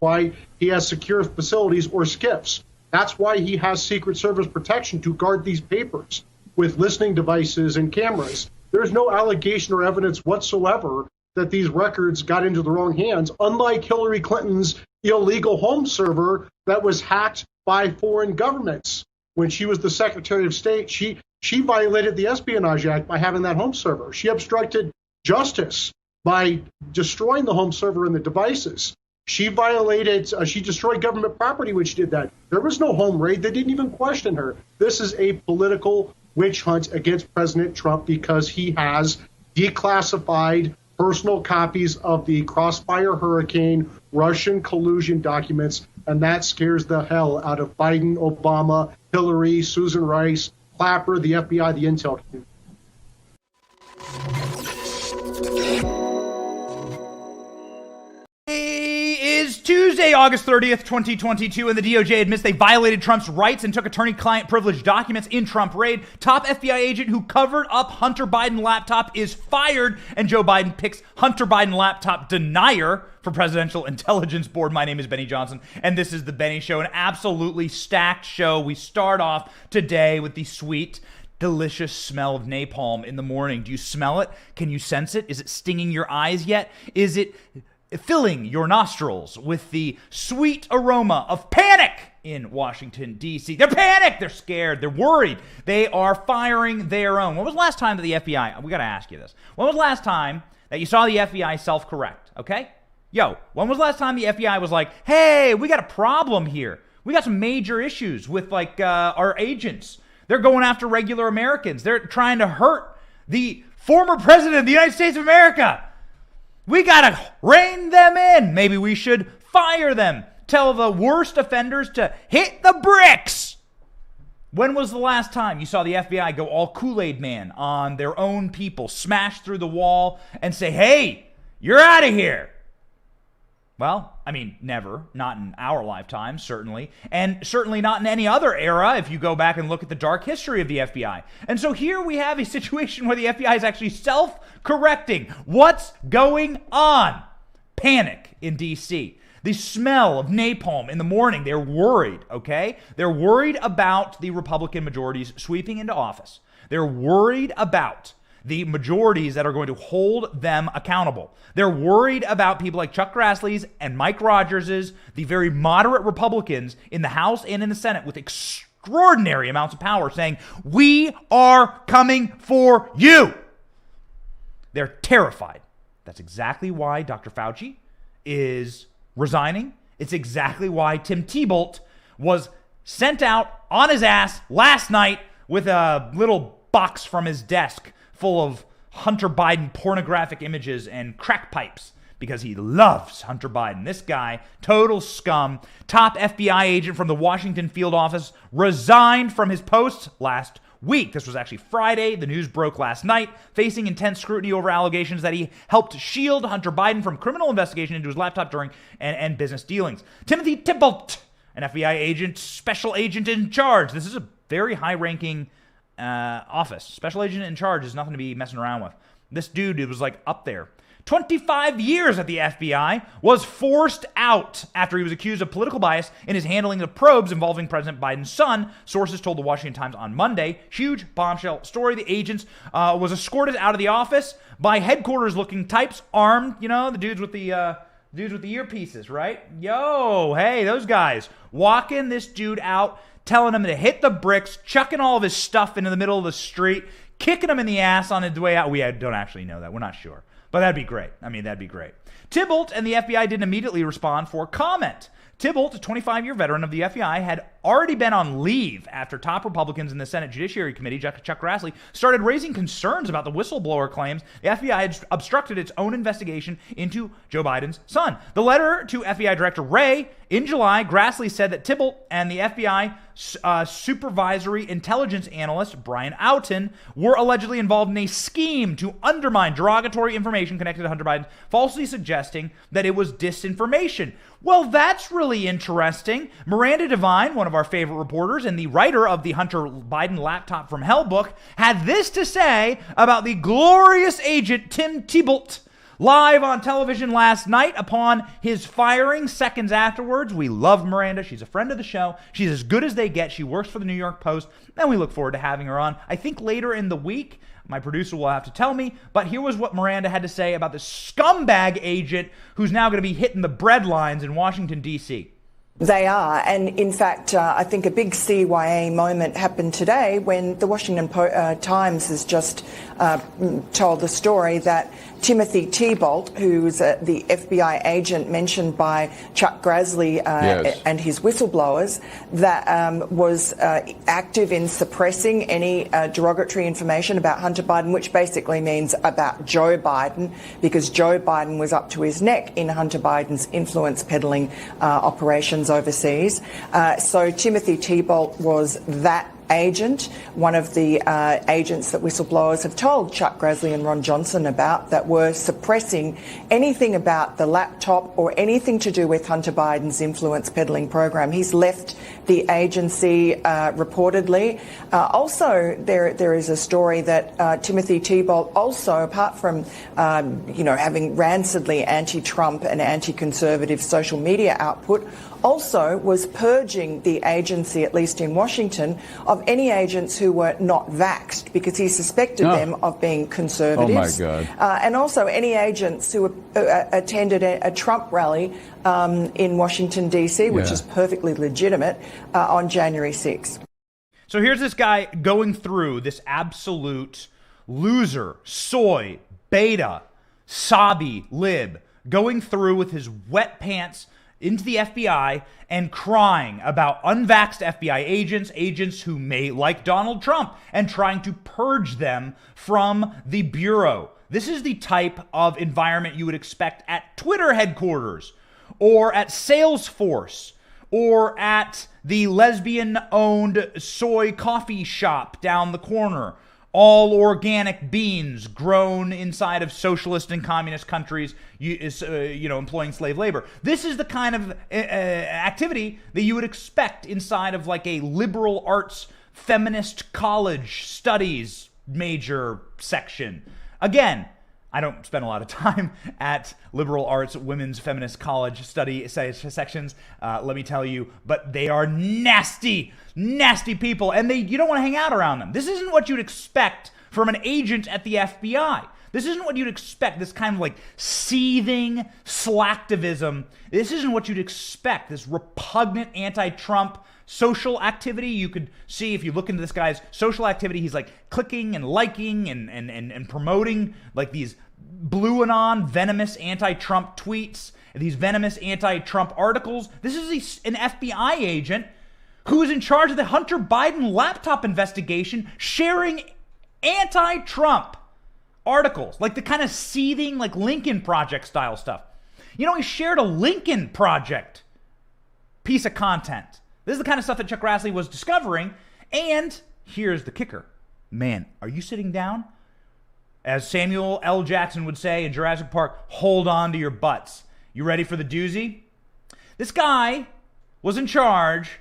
why he has secure facilities or SCIFs. That's why he has Secret Service protection to guard these papers with listening devices and cameras. There's no allegation or evidence whatsoever that these records got into the wrong hands, unlike Hillary Clinton's illegal home server that was hacked by foreign governments. When she was the Secretary of State, she violated the Espionage Act by having that home server. She obstructed justice by destroying the home server and the devices. She destroyed government property when she did that. There was no home raid. They didn't even question her. This is a political witch hunt against President Trump because he has declassified personal copies of the Crossfire Hurricane Russian collusion documents, and that scares the hell out of Biden, Obama, Hillary, Susan Rice, Clapper, the FBI, the intel community. Is Tuesday, August 30th, 2022, and the DOJ admits they violated Trump's rights and took attorney-client privilege documents in Trump raid. Top FBI agent who covered up Hunter Biden laptop is fired, and Joe Biden picks Hunter Biden laptop denier for Presidential Intelligence Board. My name is Benny Johnson, and this is The Benny Show, an absolutely stacked show. We start off today with the sweet, delicious smell of napalm in the morning. Do you smell it? Can you sense it? Is it stinging your eyes yet? Is it filling your nostrils with the sweet aroma of panic in Washington, D.C.? They're panicked. They're scared. They're worried. They are firing their own. When was the last time that the FBI, we got to ask you this. When was the last time that you saw the FBI self-correct, okay? When was the last time the FBI was like, hey, we got a problem here. We got some major issues with our agents. They're going after regular Americans. They're trying to hurt the former president of the United States of America. We gotta rein them in. Maybe we should fire them. Tell the worst offenders to hit the bricks. When was the last time you saw the FBI go all Kool-Aid Man on their own people, smash through the wall and say, hey, you're out of here? Well, I mean, never. Not in our lifetime, certainly. And certainly not in any other era if you go back and look at the dark history of the FBI. And so here we have a situation where the FBI is actually self-correcting. What's going on? Panic in D.C. The smell of napalm in the morning. They're worried, okay? They're worried about the Republican majorities sweeping into office. They're worried about the majorities that are going to hold them accountable. They're worried about people like Chuck Grassley's and Mike Rogers's, the very moderate Republicans in the House and in the Senate with extraordinary amounts of power saying, we are coming for you. They're terrified. That's exactly why Dr. Fauci is resigning. It's exactly why Tim Tebow was sent out on his ass last night with a little box from his desk full of Hunter Biden pornographic images and crack pipes because he loves Hunter Biden. This guy, total scum, top FBI agent from the Washington field office, resigned from his post last week. This was actually Friday. The news broke last night, facing intense scrutiny over allegations that he helped shield Hunter Biden from criminal investigation into his laptop during and business dealings. Timothy Tybalt, an FBI agent, special agent in charge. This is a very high-ranking office. Special agent in charge is nothing to be messing around with. This dude, it was like up there. 25 years at the FBI, was forced out after he was accused of political bias in his handling of probes involving President Biden's son, sources told the Washington Times on Monday. Huge bombshell story. The agent was escorted out of the office by headquarters-looking types armed, the dudes with the earpieces, right? Yo, hey, those guys. Walking this dude out, telling him to hit the bricks, chucking all of his stuff into the middle of the street, kicking him in the ass on his way out. We don't actually know that. We're not sure. But that'd be great. That'd be great. Tybalt and the FBI didn't immediately respond for comment. Tybalt, a 25-year veteran of the FBI, had already been on leave after top Republicans in the Senate Judiciary Committee, Chuck Grassley, started raising concerns about the whistleblower claims the FBI had obstructed its own investigation into Joe Biden's son. The letter to FBI Director Wray in July, Grassley said that Tybalt and the FBI supervisory intelligence analyst Brian Outen were allegedly involved in a scheme to undermine derogatory information connected to Hunter Biden, falsely suggesting that it was disinformation. Well, that's really interesting. Miranda Devine, one of our favorite reporters and the writer of the Hunter Biden Laptop from Hell book, had this to say about the glorious agent Tim Tebow. live on television last night upon his firing. Seconds afterwards, we love Miranda. She's a friend of the show. She's as good as they get. She works for the New York Post, and we look forward to having her on, I think, later in the week. My producer will have to tell me, but here was what Miranda had to say about the scumbag agent who's now going to be hitting the bread lines in Washington, D.C. They are, and in fact, I think a big CYA moment happened today when the Washington Times has just told the story that Timothy Thibault, who's the FBI agent mentioned by Chuck Grassley Yes. and his whistleblowers, that was active in suppressing any derogatory information about Hunter Biden, which basically means about Joe Biden, because Joe Biden was up to his neck in Hunter Biden's influence peddling operations overseas. So Timothy Thibault was that agent, one of the agents that whistleblowers have told Chuck Grassley and Ron Johnson about, that were suppressing anything about the laptop or anything to do with Hunter Biden's influence peddling program. He's left the agency reportedly. Also, there is a story that Timothy Thibault also, apart from having rancidly anti-Trump and anti-conservative social media output, also was purging the agency, at least in Washington, of any agents who were not vaxxed, because he suspected them of being conservatives. Oh, my God. And also any agents who attended a Trump rally in Washington, D.C., which is perfectly legitimate, on January 6th. So here's this guy going through this absolute loser, soy, beta, sobby, lib, going through with his wet pants into the FBI and crying about unvaxxed FBI agents who may like Donald Trump, and trying to purge them from the Bureau. This is the type of environment you would expect at Twitter headquarters, or at Salesforce, or at the lesbian-owned soy coffee shop down the corner. All organic beans grown inside of socialist and communist countries, employing slave labor. This is the kind of activity that you would expect inside of like a liberal arts feminist college studies major section. Again, I don't spend a lot of time at liberal arts women's feminist college study sections, let me tell you, but they are nasty, nasty people, and you don't want to hang out around them. This isn't what you'd expect from an agent at the FBI. This isn't what you'd expect, this kind of like seething slacktivism. This isn't what you'd expect, this repugnant anti-Trump social activity. You could see if you look into this guy's social activity, he's like clicking and liking and promoting like these blue and on venomous anti-Trump tweets, these venomous anti-Trump articles. This is an FBI agent who is in charge of the Hunter Biden laptop investigation, sharing anti-Trump articles, like the kind of seething, like Lincoln Project style stuff. You know, he shared a Lincoln Project piece of content. This is the kind of stuff that Chuck Grassley was discovering. And here's the kicker. Man, are you sitting down? As Samuel L. Jackson would say in Jurassic Park, hold on to your butts. You ready for the doozy? This guy was in charge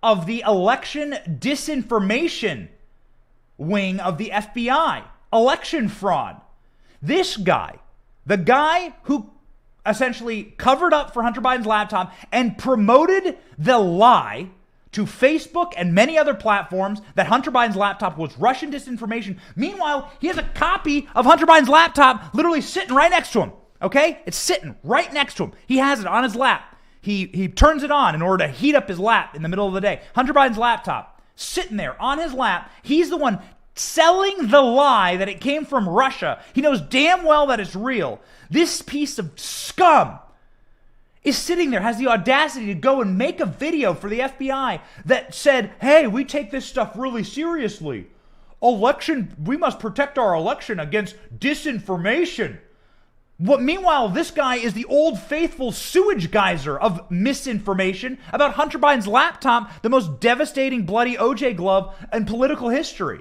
of the election disinformation wing of the FBI. Election fraud. This guy, the guy who essentially covered up for Hunter Biden's laptop and promoted the lie to Facebook and many other platforms that Hunter Biden's laptop was Russian disinformation. Meanwhile, he has a copy of Hunter Biden's laptop literally sitting right next to him. Okay? It's sitting right next to him. He has it on his lap. He turns it on in order to heat up his lap in the middle of the day. Hunter Biden's laptop sitting there on his lap. He's the one selling the lie that it came from Russia. He knows damn well that it's real. This piece of scum is sitting there, has the audacity to go and make a video for the FBI that said, hey, we take this stuff really seriously. We must protect our election against disinformation. Meanwhile, this guy is the old faithful sewage geyser of misinformation about Hunter Biden's laptop, the most devastating bloody OJ glove in political history.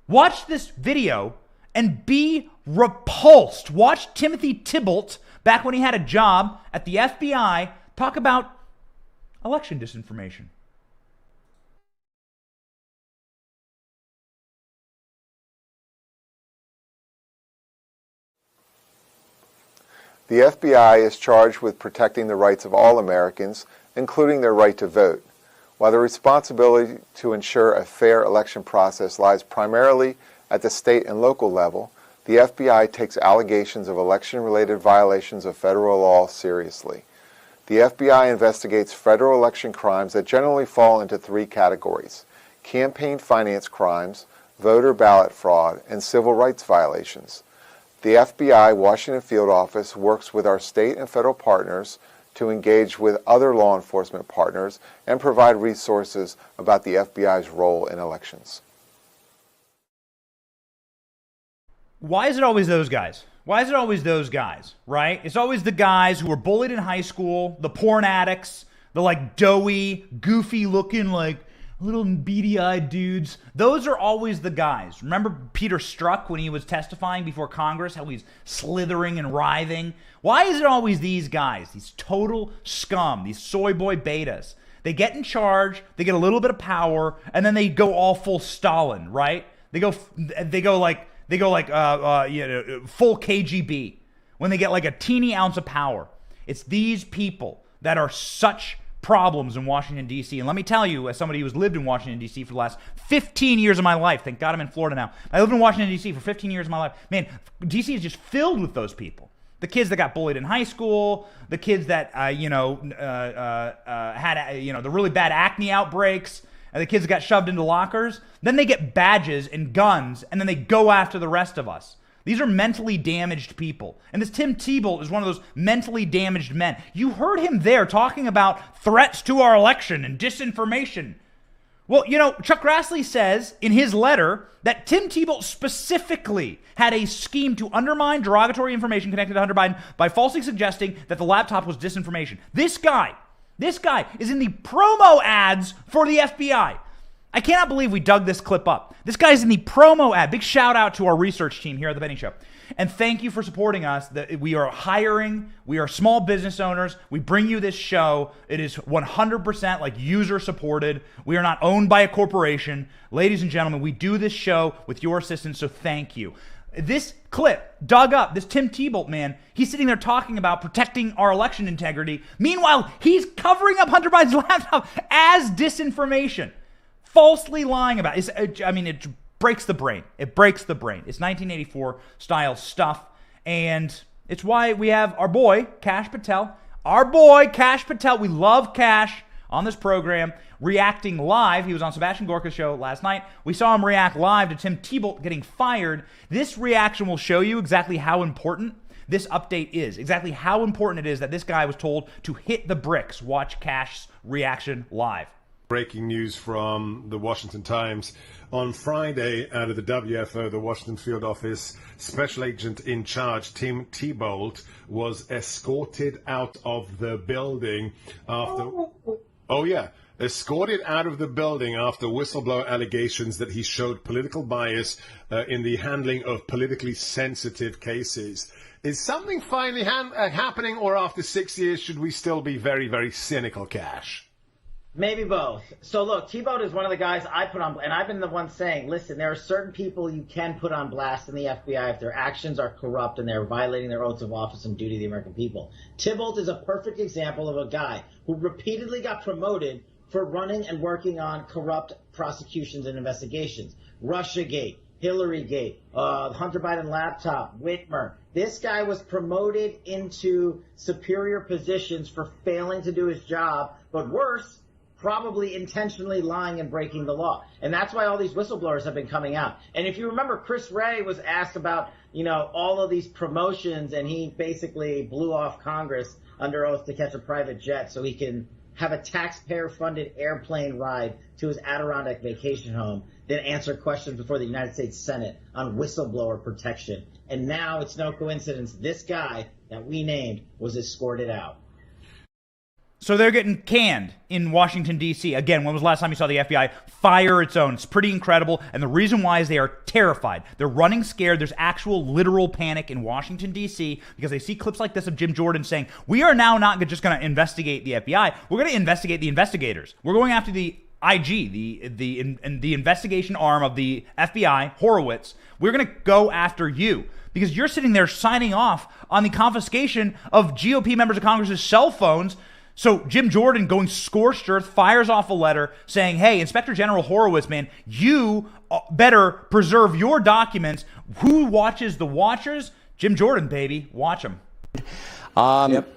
Watch this video and be repulsed. Watch Timothy Thibault, back when he had a job at the FBI, talk about election disinformation. The FBI is charged with protecting the rights of all Americans, including their right to vote. While the responsibility to ensure a fair election process lies primarily at the state and local level, the FBI takes allegations of election-related violations of federal law seriously. The FBI investigates federal election crimes that generally fall into three categories: campaign finance crimes, voter ballot fraud, and civil rights violations. The FBI Washington Field Office works with our state and federal partners to engage with other law enforcement partners and provide resources about the FBI's role in elections. Why is it always those guys? Why is it always those guys, right? It's always the guys who were bullied in high school, the porn addicts, the like doughy, goofy looking, like little beady-eyed dudes. Those are always the guys. Remember Peter Strzok when he was testifying before Congress, how he's slithering and writhing? Why is it always these guys, these total scum, these soy boy betas? They get in charge, they get a little bit of power, and then they go all full Stalin, right? They go like full KGB when they get like a teeny ounce of power. It's these people that are such problems in Washington, D.C. And let me tell you, as somebody who's lived in Washington, D.C. for the last 15 years of my life, thank God I'm in Florida now. I lived in Washington, D.C. for 15 years of my life. Man, D.C. is just filled with those people. The kids that got bullied in high school, the kids that, had, the really bad acne outbreaks, and the kids that got shoved into lockers. Then they get badges and guns, and then they go after the rest of us. These are mentally damaged people. And this Tim Tebow is one of those mentally damaged men. You heard him there talking about threats to our election and disinformation. Well, Chuck Grassley says in his letter that Tim Tebow specifically had a scheme to undermine derogatory information connected to Hunter Biden by falsely suggesting that the laptop was disinformation. This guy is in the promo ads for the FBI. I cannot believe we dug this clip up. This guy's in the promo ad. Big shout out to our research team here at The Benny Show. And thank you for supporting us. We are hiring. We are small business owners. We bring you this show. It is 100% like user supported. We are not owned by a corporation. Ladies and gentlemen, we do this show with your assistance, so thank you. This clip dug up, this Tim Tebow man, he's sitting there talking about protecting our election integrity. Meanwhile, he's covering up Hunter Biden's laptop as disinformation. Falsely lying about it. It breaks the brain. It breaks the brain. It's 1984 style stuff. And it's why we have our boy, Kash Patel. We love Kash on this program, reacting live. He was on Sebastian Gorka's show last night. We saw him react live to Tim Tebow getting fired. This reaction will show you exactly how important this update is, exactly how important it is that this guy was told to hit the bricks. Watch Kash's reaction live. Breaking news from the Washington Times. On Friday, out of the WFO, the Washington Field Office Special Agent in Charge, Tim Tebow, was escorted out of the building after... escorted out of the building after whistleblower allegations that he showed political bias in the handling of politically sensitive cases. Is something finally happening, or after 6 years should we still be very, very cynical, Kash? Maybe both. So look, Tebow is one of the guys I put on, and I've been the one saying, listen, there are certain people you can put on blast in the FBI if their actions are corrupt and they're violating their oaths of office and duty to the American people. Tebow is a perfect example of a guy who repeatedly got promoted for running and working on corrupt prosecutions and investigations. Russiagate, Hillarygate, Hunter Biden laptop, Whitmer. This guy was promoted into superior positions for failing to do his job, but worse, probably intentionally lying and breaking the law. And that's why all these whistleblowers have been coming out. And if you remember, Chris Wray was asked about, all of these promotions, and he basically blew off Congress under oath to catch a private jet so he can have a taxpayer-funded airplane ride to his Adirondack vacation home, then answer questions before the United States Senate on whistleblower protection. And now it's no coincidence this guy that we named was escorted out. So they're getting canned in Washington, D.C. Again, when was the last time you saw the FBI fire its own? It's pretty incredible. And the reason why is they are terrified. They're running scared. There's actual literal panic in Washington, D.C. because they see clips like this of Jim Jordan saying, we are now not just going to investigate the FBI. We're going to investigate the investigators. We're going after the IG, the investigation arm of the FBI, Horowitz. We're going to go after you because you're sitting there signing off on the confiscation of GOP members of Congress's cell phones. So Jim Jordan, going scorched earth, fires off a letter saying, hey, Inspector General Horowitz, man, you better preserve your documents. Who watches the watchers? Jim Jordan, baby. Watch them.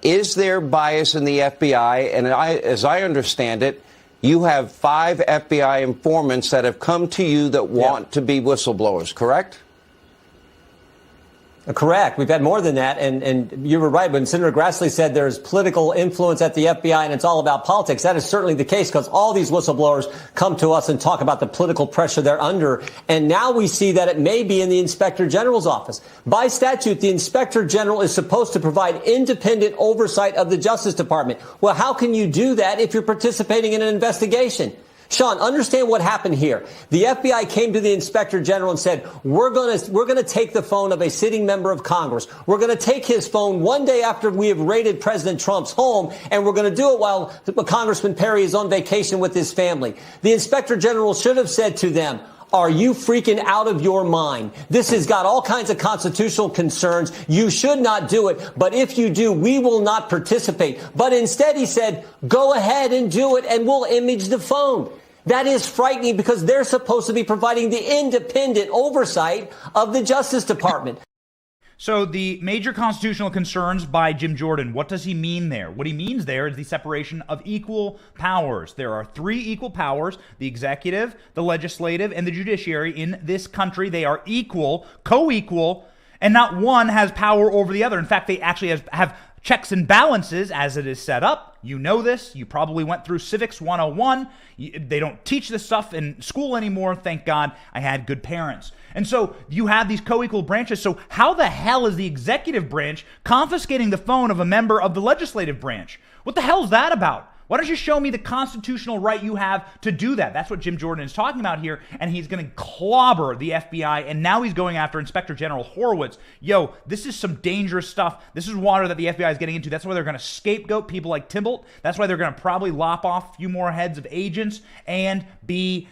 Is there bias in the FBI? And as I understand it, you have 5 FBI informants that have come to you that want to be whistleblowers, correct? Correct. We've had more than that. And you were right when Senator Grassley said there's political influence at the FBI and it's all about politics. That is certainly the case because all these whistleblowers come to us and talk about the political pressure they're under. And now we see that it may be in the Inspector General's office. By statute, the Inspector General is supposed to provide independent oversight of the Justice Department. Well, how can you do that if you're participating in an investigation? Sean, understand what happened here. The FBI came to the Inspector General and said, we're going to take the phone of a sitting member of Congress. We're going to take his phone one day after we have raided President Trump's home, and we're going to do it while Congressman Perry is on vacation with his family. The Inspector General should have said to them, are you freaking out of your mind? This has got all kinds of constitutional concerns. You should not do it. But if you do, we will not participate. But instead, he said, go ahead and do it and we'll image the phone. That is frightening because they're supposed to be providing the independent oversight of the Justice Department. So the major constitutional concerns by Jim Jordan, what does he mean there? What he means there is the separation of equal powers. There are 3 equal powers, the executive, the legislative, and the judiciary in this country. They are equal, co-equal, and not one has power over the other. In fact, they actually have checks and balances as it is set up. You know this. You probably went through Civics 101. They don't teach this stuff in school anymore. Thank God I had good parents. And so you have these co-equal branches. So how the hell is the executive branch confiscating the phone of a member of the legislative branch? What the hell is that about? Why don't you show me the constitutional right you have to do that? That's what Jim Jordan is talking about here, and he's going to clobber the FBI, and now he's going after Inspector General Horowitz. Yo, this is some dangerous stuff. This is water that the FBI is getting into. That's why they're going to scapegoat people like Tybalt. That's why they're going to probably lop off a few more heads of agents and be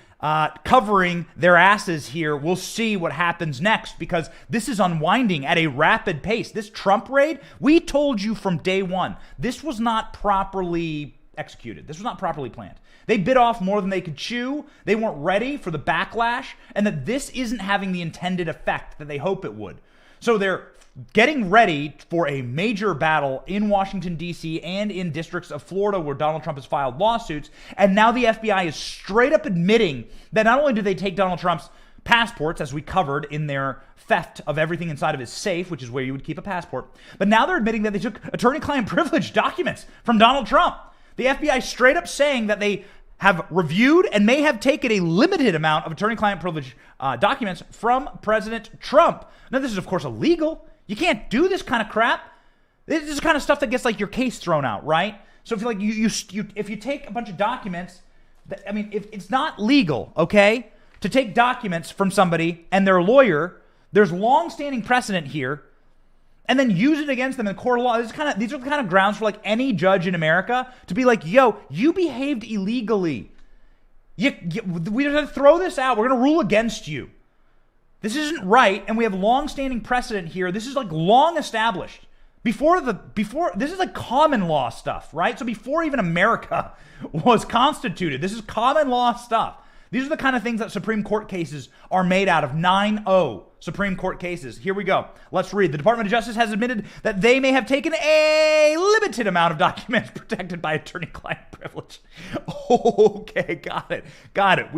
covering their asses here. We'll see what happens next because this is unwinding at a rapid pace. This Trump raid, we told you from day one, this was not properly executed. This was not properly planned. They bit off more than they could chew. They weren't ready for the backlash, and that this isn't having the intended effect that they hope it would. So they're getting ready for a major battle in Washington, D.C. and in districts of Florida where Donald Trump has filed lawsuits. And now the FBI is straight up admitting that not only did they take Donald Trump's passports, as we covered in their theft of everything inside of his safe, which is where you would keep a passport, but now they're admitting that they took attorney-client privilege documents from Donald Trump. The FBI straight up saying that they have reviewed and may have taken a limited amount of attorney-client privilege documents from President Trump. Now, this is, of course, illegal. You can't do this kind of crap. This is the kind of stuff that gets like your case thrown out, right? So if you like if you take a bunch of documents, if it's not legal, okay, to take documents from somebody and their lawyer, there's long-standing precedent here, and then use it against them in court of law. These are the kind of grounds for like any judge in America to be like, yo, you behaved illegally. We're going to throw this out. We're going to rule against you. This isn't right, and we have long-standing precedent here. This is like long established. Before this is like common law stuff, right? So before even America was constituted, this is common law stuff. These are the kind of things that Supreme Court cases are made out of. 9-0 Supreme Court cases. Here we go. Let's read. The Department of Justice has admitted that they may have taken a limited amount of documents protected by attorney-client privilege. Okay, got it.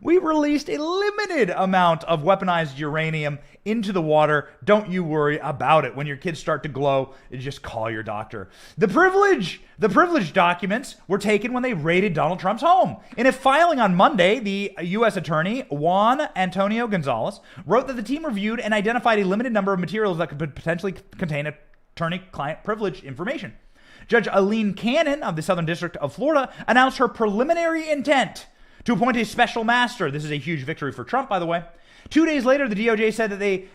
We released a limited amount of weaponized uranium into the water. Don't you worry about it. When your kids start to glow, just call your doctor. The privilege documents were taken when they raided Donald Trump's home. In a filing on Monday, the U.S. Attorney Juan Antonio Gonzalez wrote that the team reviewed and identified a limited number of materials that could potentially contain attorney-client privilege information. Judge Aileen Cannon of the Southern District of Florida announced her preliminary intent to appoint a special master. This is a huge victory for Trump, by the way. 2 days later, the DOJ said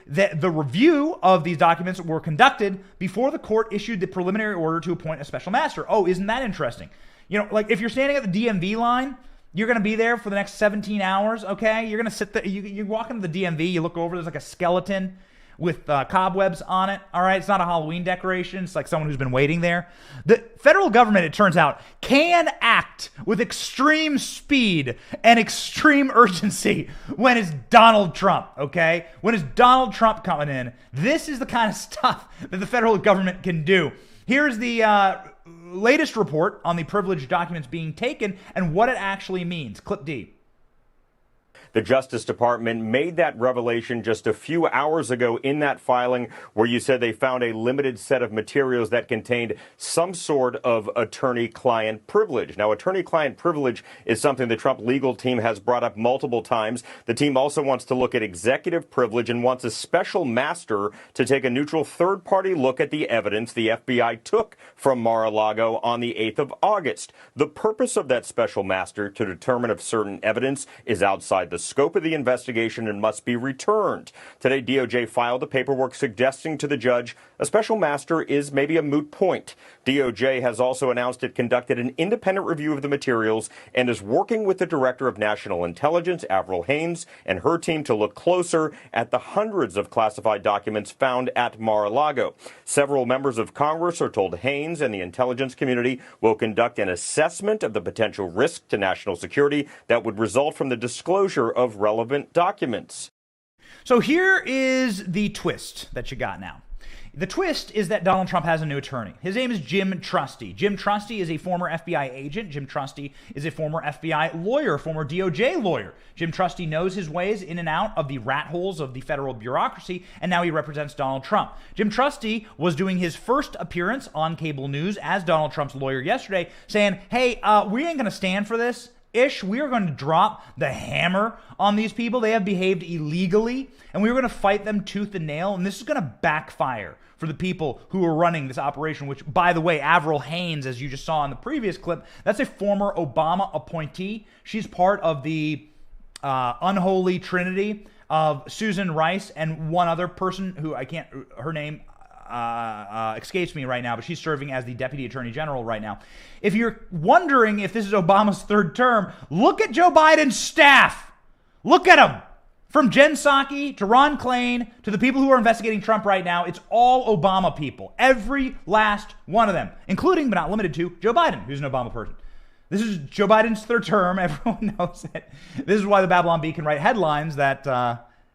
that the review of these documents were conducted before the court issued the preliminary order to appoint a special master. Oh, isn't that interesting? You know, like if you're standing at the DMV line, you're going to be there for the next 17 hours, okay? You're going to sit there, you walk into the DMV, you look over, there's like a skeleton with cobwebs on it. All right, it's not a Halloween decoration. It's like someone who's been waiting there. The federal government, it turns out, can act with extreme speed and extreme urgency when it's Donald Trump, okay? When it's Donald Trump coming in. This is the kind of stuff that the federal government can do. Here's the latest report on the privileged documents being taken and what it actually means. Clip D. The Justice Department made that revelation just a few hours ago in that filing where you said they found a limited set of materials that contained some sort of attorney-client privilege. Now, attorney-client privilege is something the Trump legal team has brought up multiple times. The team also wants to look at executive privilege and wants a special master to take a neutral third-party look at the evidence the FBI took from Mar-a-Lago on the 8th of August. The purpose of that special master to determine if certain evidence is outside the scope of the investigation and must be returned. Today, DOJ filed the paperwork suggesting to the judge a special master is maybe a moot point. DOJ has also announced it conducted an independent review of the materials and is working with the Director of National Intelligence, Avril Haines, and her team to look closer at the hundreds of classified documents found at Mar-a-Lago. Several members of Congress are told Haines and the intelligence community will conduct an assessment of the potential risk to national security that would result from the disclosure of relevant documents. So here is the twist that you got now. The twist is that Donald Trump has a new attorney. His name is Jim Trusty. Jim Trusty is a former FBI agent. Jim Trusty is a former FBI lawyer, former DOJ lawyer. Jim Trusty knows his ways in and out of the rat holes of the federal bureaucracy, and now he represents Donald Trump. Jim Trusty was doing his first appearance on cable news as Donald Trump's lawyer yesterday, saying, hey, we ain't going to stand for this. We are going to drop the hammer on these people. They have behaved illegally, and we are going to fight them tooth and nail, and this is going to backfire for the people who are running this operation, which, by the way, Avril Haines, as you just saw in the previous clip, that's a former Obama appointee. She's part of the unholy trinity of Susan Rice and one other person who her name escapes me right now, but she's serving as the Deputy Attorney General right now. If you're wondering if this is Obama's third term, look at Joe Biden's staff. Look at them. From Jen Psaki to Ron Klain to the people who are investigating Trump right now, it's all Obama people. Every last one of them, including but not limited to Joe Biden, who's an Obama person. This is Joe Biden's third term. Everyone knows it. This is why the Babylon Bee can write headlines that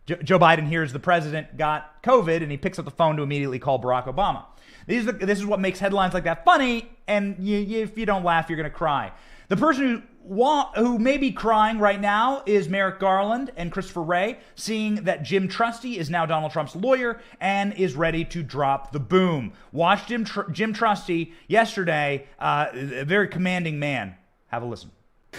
Joe Biden hears the president got COVID and he picks up the phone to immediately call Barack Obama. This is what makes headlines like that funny, and if you don't laugh, you're going to cry. The person who may be crying right now is Merrick Garland and Christopher Wray, seeing that Jim Trusty is now Donald Trump's lawyer and is ready to drop the boom. Watch Jim Trusty yesterday, a very commanding man. Have a listen.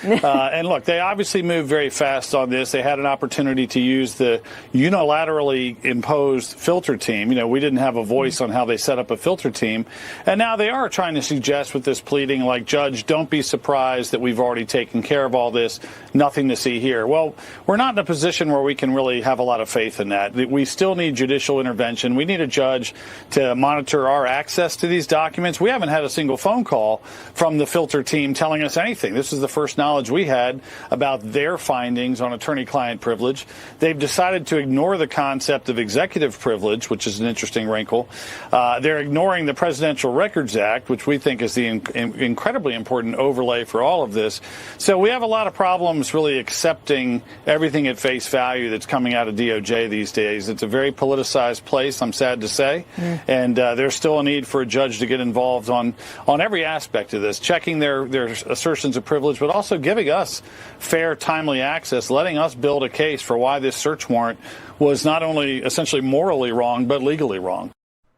And look, they obviously moved very fast on this. They had an opportunity to use the unilaterally imposed filter team. We didn't have a voice on how they set up a filter team. And now they are trying to suggest with this pleading, like, Judge, don't be surprised that we've already taken care of all this. Nothing to see here. Well, we're not in a position where we can really have a lot of faith in that. We still need judicial intervention. We need a judge to monitor our access to these documents. We haven't had a single phone call from the filter team telling us anything. This is the first knowledge we had about their findings on attorney-client privilege. They've decided to ignore the concept of executive privilege, which is an interesting wrinkle. They're ignoring the Presidential Records Act, which we think is the incredibly important overlay for all of this. So we have a lot of problems really accepting everything at face value that's coming out of DOJ these days. It's a very politicized place, I'm sad to say, and there's still a need for a judge to get involved on every aspect of this, checking their assertions of privilege, but also giving us fair, timely access, letting us build a case for why this search warrant was not only essentially morally wrong, but legally wrong.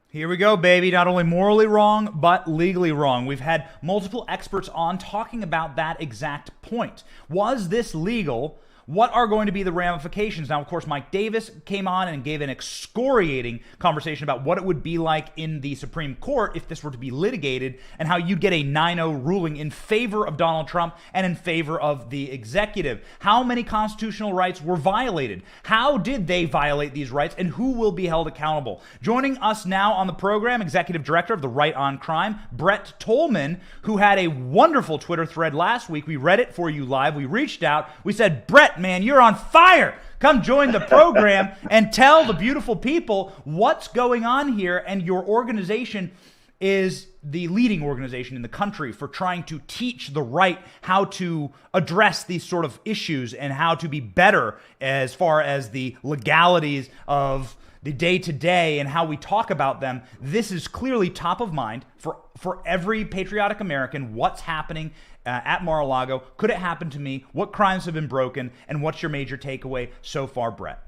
Here we go, baby. Not only morally wrong, but legally wrong. We've had multiple experts on talking about that exact point. Was this legal? What are going to be the ramifications? Now, of course, Mike Davis came on and gave an excoriating conversation about what it would be like in the Supreme Court if this were to be litigated and how you'd get a 9-0 ruling in favor of Donald Trump and in favor of the executive. How many constitutional rights were violated? How did they violate these rights, and who will be held accountable? Joining us now on the program, Executive Director of the Right on Crime, Brett Tolman, who had a wonderful Twitter thread last week. We read it for you live. We reached out. We said, Brett, man, you're on fire. Come join the program and tell the beautiful people what's going on here. And your organization is the leading organization in the country for trying to teach the right how to address these sort of issues and how to be better as far as the legalities of the day-to-day and how we talk about them. This is clearly top of mind for every patriotic American. What's happening at Mar-a-Lago? Could it happen to me? What crimes have been broken? And what's your major takeaway so far, Brett?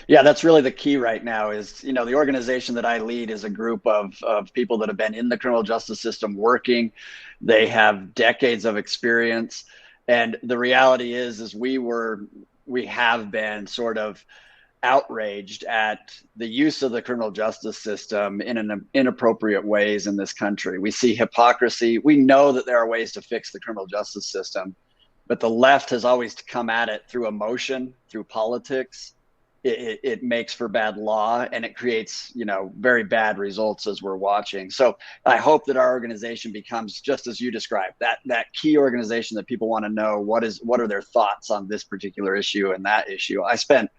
Yeah, that's really the key right now is, you know, the organization that I lead is a group of people that have been in the criminal justice system working. They have decades of experience. And the reality is we have been sort of outraged at the use of the criminal justice system in inappropriate ways in this country. We see hypocrisy. We know that there are ways to fix the criminal justice system, but the left has always come at it through emotion, through politics. It makes for bad law, and it creates, you know, very bad results as we're watching. So I hope that our organization becomes, just as you described, that key organization that people want to know what are their thoughts on this particular issue and that issue. I spent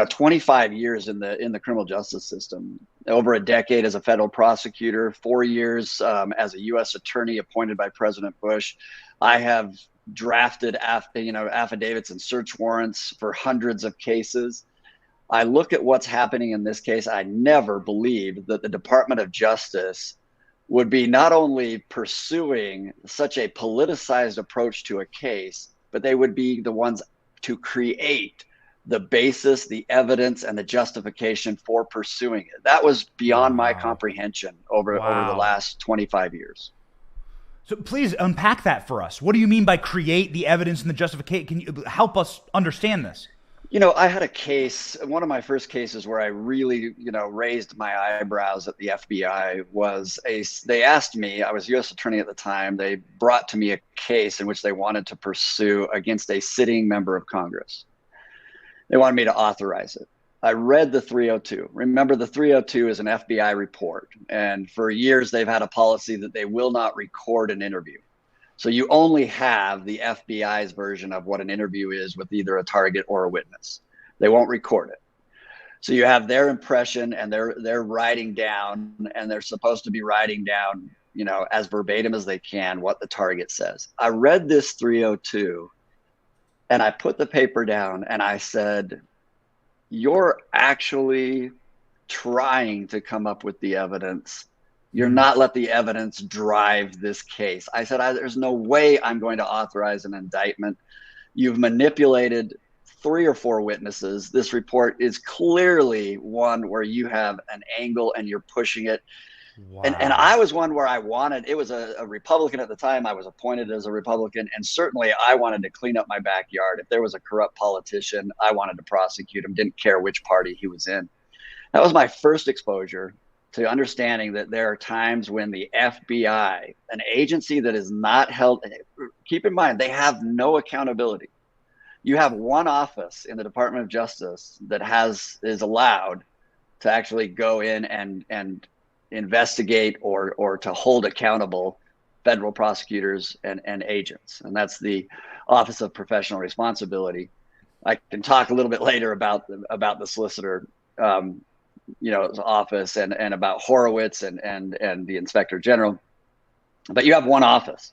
25 years in the criminal justice system, over a decade as a federal prosecutor, 4 years as a U.S. attorney appointed by President Bush. I have drafted affidavits and search warrants for hundreds of cases. I look at what's happening in this case. I never believed that the Department of Justice would be not only pursuing such a politicized approach to a case, but they would be the ones to create the basis, the evidence, and the justification for pursuing it. That was beyond my comprehension over the last 25 years. So please unpack that for us. What do you mean by create the evidence and the justification? Can you help us understand this? You know, I had a case, one of my first cases where I really, raised my eyebrows at the FBI was they asked me, I was U.S. attorney at the time, they brought to me a case in which they wanted to pursue against a sitting member of Congress. They wanted me to authorize it. I read the 302. Remember, the 302 is an FBI report. And for years, they've had a policy that they will not record an interview. So you only have the FBI's version of what an interview is with either a target or a witness. They won't record it. So you have their impression, and they're writing down, and they're supposed to be writing down, as verbatim as they can what the target says. I read this 302, and I put the paper down, and I said, "You're actually trying to come up with the evidence. You're not let the evidence drive this case." I said, "There's no way I'm going to authorize an indictment. You've manipulated 3 or 4 witnesses. This report is clearly one where you have an angle and you're pushing it." Wow. And I was one where it was a Republican at the time. I was appointed as a Republican, and certainly I wanted to clean up my backyard. If there was a corrupt politician, I wanted to prosecute him, didn't care which party he was in. That was my first exposure to understanding that there are times when the FBI, an agency that is not held, keep in mind, they have no accountability. You have one office in the Department of Justice that is allowed to actually go in and investigate or to hold accountable federal prosecutors and agents. And that's the Office of Professional Responsibility. I can talk a little bit later about the solicitor office and about Horowitz and the Inspector General, but you have one office,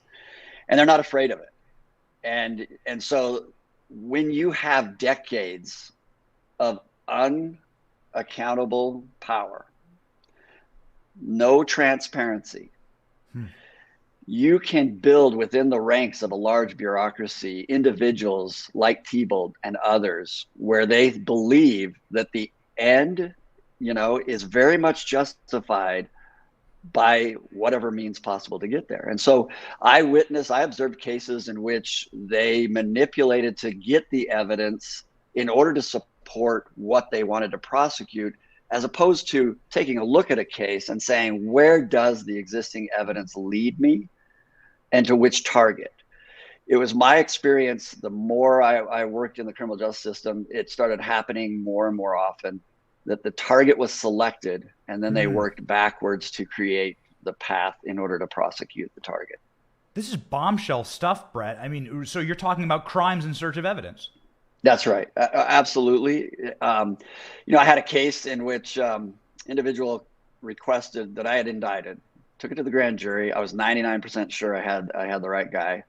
and they're not afraid of it. And so when you have decades of unaccountable power, no transparency, you can build within the ranks of a large bureaucracy individuals like Thibault and others where they believe that the end is very much justified by whatever means possible to get there. And so I observed cases in which they manipulated to get the evidence in order to support what they wanted to prosecute, as opposed to taking a look at a case and saying, where does the existing evidence lead me and to which target? It was my experience, the more I worked in the criminal justice system, it started happening more and more often that the target was selected, and then they worked backwards to create the path in order to prosecute the target. This is bombshell stuff, Brett. I mean, so you're talking about crimes in search of evidence. That's right. Absolutely. I had a case in which individual requested that I had indicted, took it to the grand jury. I was 99% sure I had the right guy.